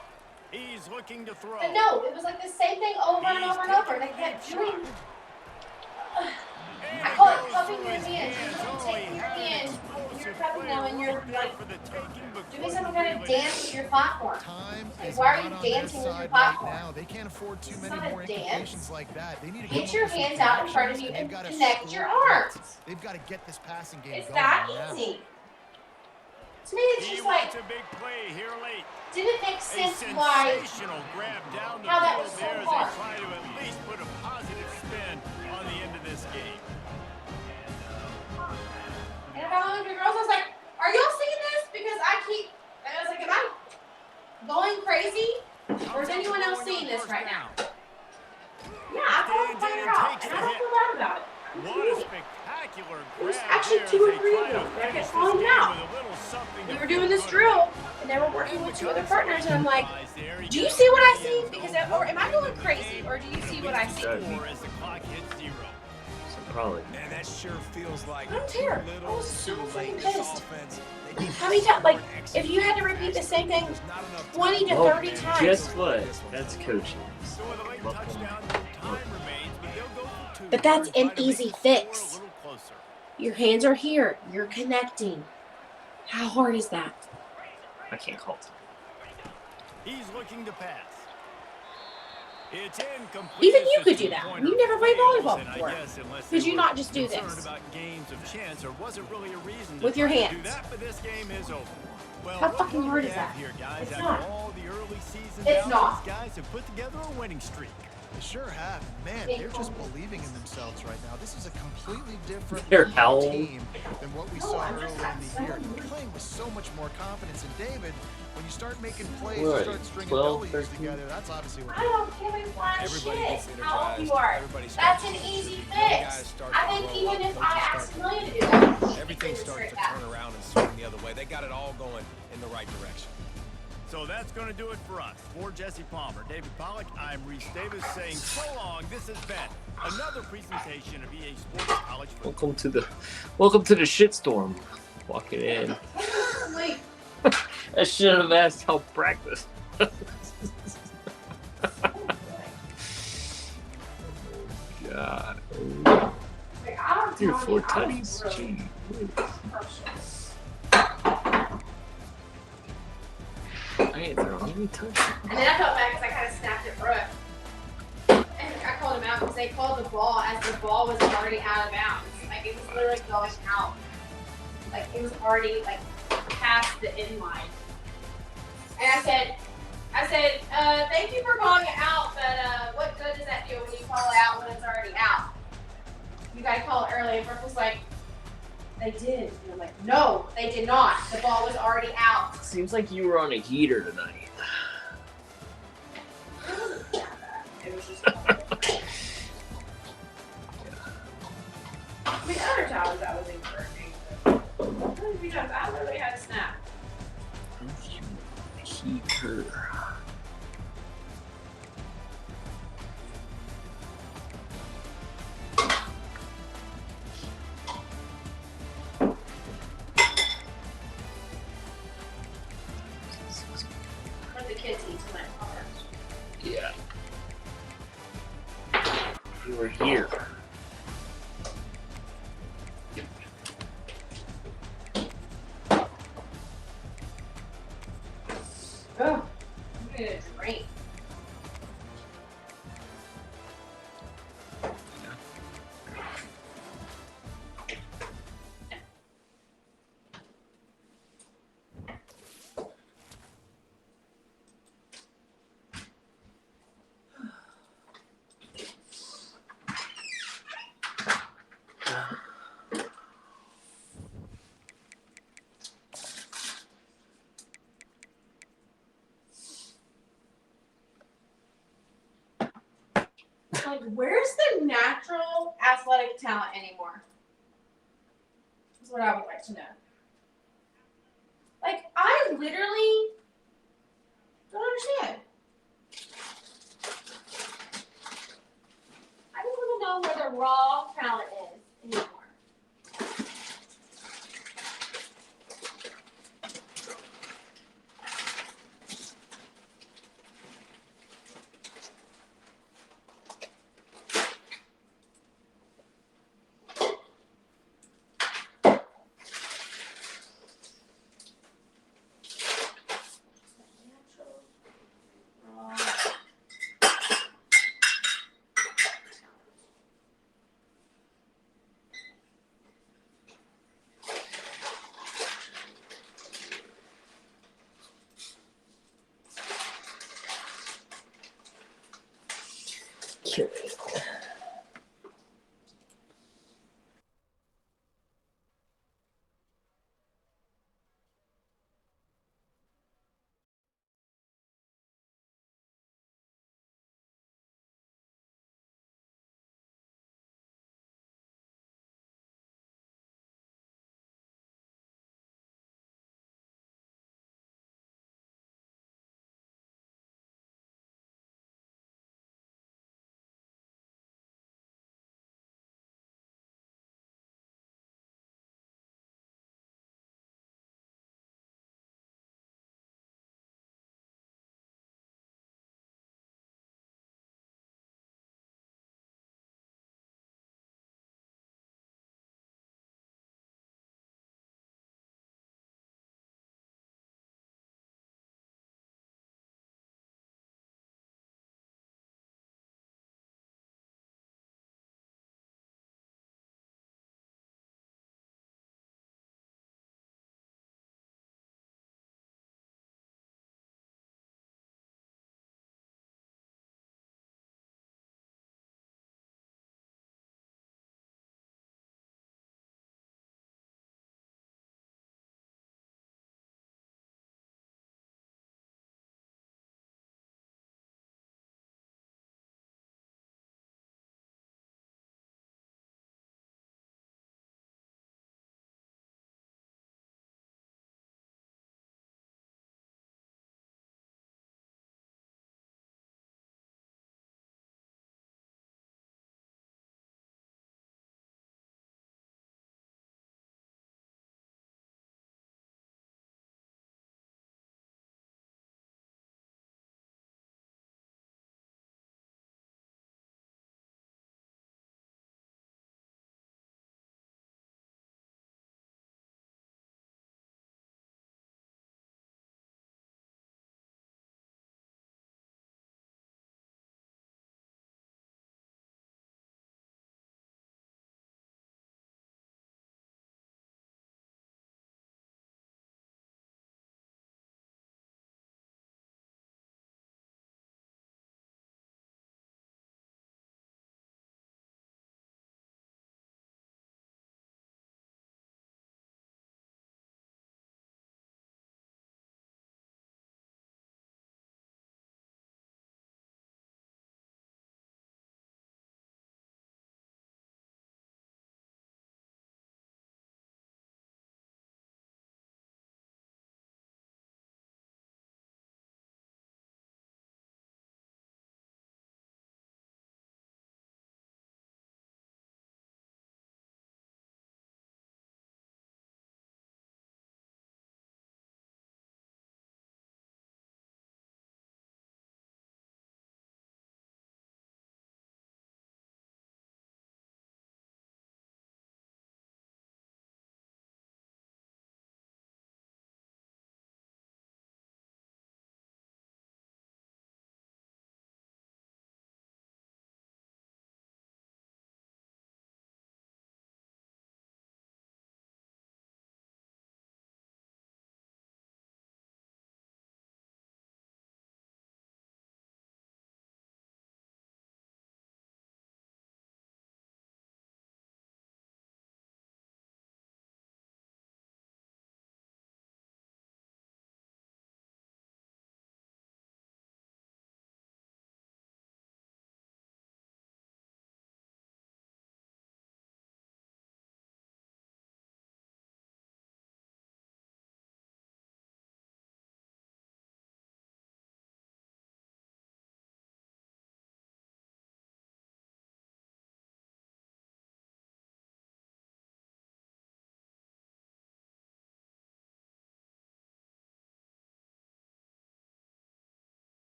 He's looking to throw. But no, it was like the same thing over and over and over. They kept doing. I call it cupping your hands. You're really taking your hands, you're cupping them, and you're like doing some kind of dance with your platform. Time Like, is why are not you on their dancing with your side platform? right now. They can't afford too It's many not a more dance. implications like that. They need to Get come your up with some hands out in front of connections, you they've and gotta connect your score arms. points. They've got to get this passing game It's going that now. easy. To me, it's He just like, wants a big play here late. didn't make A sense why. sensational grab down the How that field was so there as hard. they try to at least put a positive spin on the end of this game. And if I looked at the girls, I was like, are y'all seeing this? Because I was like, am I going crazy? Or is anyone else seeing this right now? Yeah, I called the player out, and I don't feel bad about it. What a spectacular grab There's actually there 2 as or they 3 try of to them. I finish kept this calling them game out. with a little something We to were feel doing this good drill, about. and they were working with 2 other partners, and I'm like, There he do you goes. see what I see? Because, or am I going crazy, or do you see what I see? Gotta be. As the clock hits 0. So probably. Man, that sure feels like I don't too care. little, I was so too fucking late. This pissed. offense, they need How many to times, like, score and if you had to repeat the same thing There's not enough 20 to Well, 30 times. guess what? That's coaching. So with a late touchdown, no time remains, but they'll go for 2. But that's Try an to make easy the score fix. a little closer. Your hands are here. You're connecting. How hard is that? I can't call it. He's looking to pass. It's incomplete. Even you as the could do that. two-pointer You never played fails, volleyball and I before. guess unless Could they you were not just do concerned this? about games of chance, there wasn't really a reason to With your try to hands. do that, but this game is over. Well, How what fucking will hard we is have that? Here, guys, It's after not. all the early seasons It's out, not. these guys have put together a winning streak. They sure have. Man, Big they're just home. believing in themselves right now. This is a completely different They're how old? team than what we No, saw I'm earlier just in the year. saying. They're playing with so much more confidence. And David, when you start making plays, What, you start stringing 12, W's 13? together. That's obviously what I don't give a flying Everybody shit gets how old energized. you are. Everybody That's starts an to easy young guys fix. start I to think grow even up, if coaches I start asked to- Amelia to do that, Everything starts to that. turn around and swing the other way. They got it all going in the right direction. So that's going to do it for us. For Jesse Palmer, David Pollack, I'm Reese Davis saying so long. This has been another presentation of EA Sports College Football. Welcome to the shitstorm. Walking in. Wait, I should have asked how practice. God. wait, I don't Dude, tell 4 you, I was tutties. really Gee. atrocious. I ain't throwing any touchdowns. And then I felt bad because I kind of snapped at Brooke. And I called him out because they called the ball as the ball was already out of bounds. Like, it was literally going out. Like, it was already, like, past the end line. And I said, thank you for calling it out, but what good does that do when you call it out when it's already out? You gotta call it early. And Brooke was like, they did. And I'm like, no, they did not. The ball was already out. Seems like you were on a heater tonight. It wasn't that bad. It was just. I mean, other times I was encouraging. But a few times I literally had a snap. Heater. Let the kids eat tonight. Yeah. You were here. Oh, I'm gonna drink. Like, where's the natural athletic talent anymore? That's what I would like to know. Like, I literally don't understand. I don't even know where the raw talent is anymore. Kill it.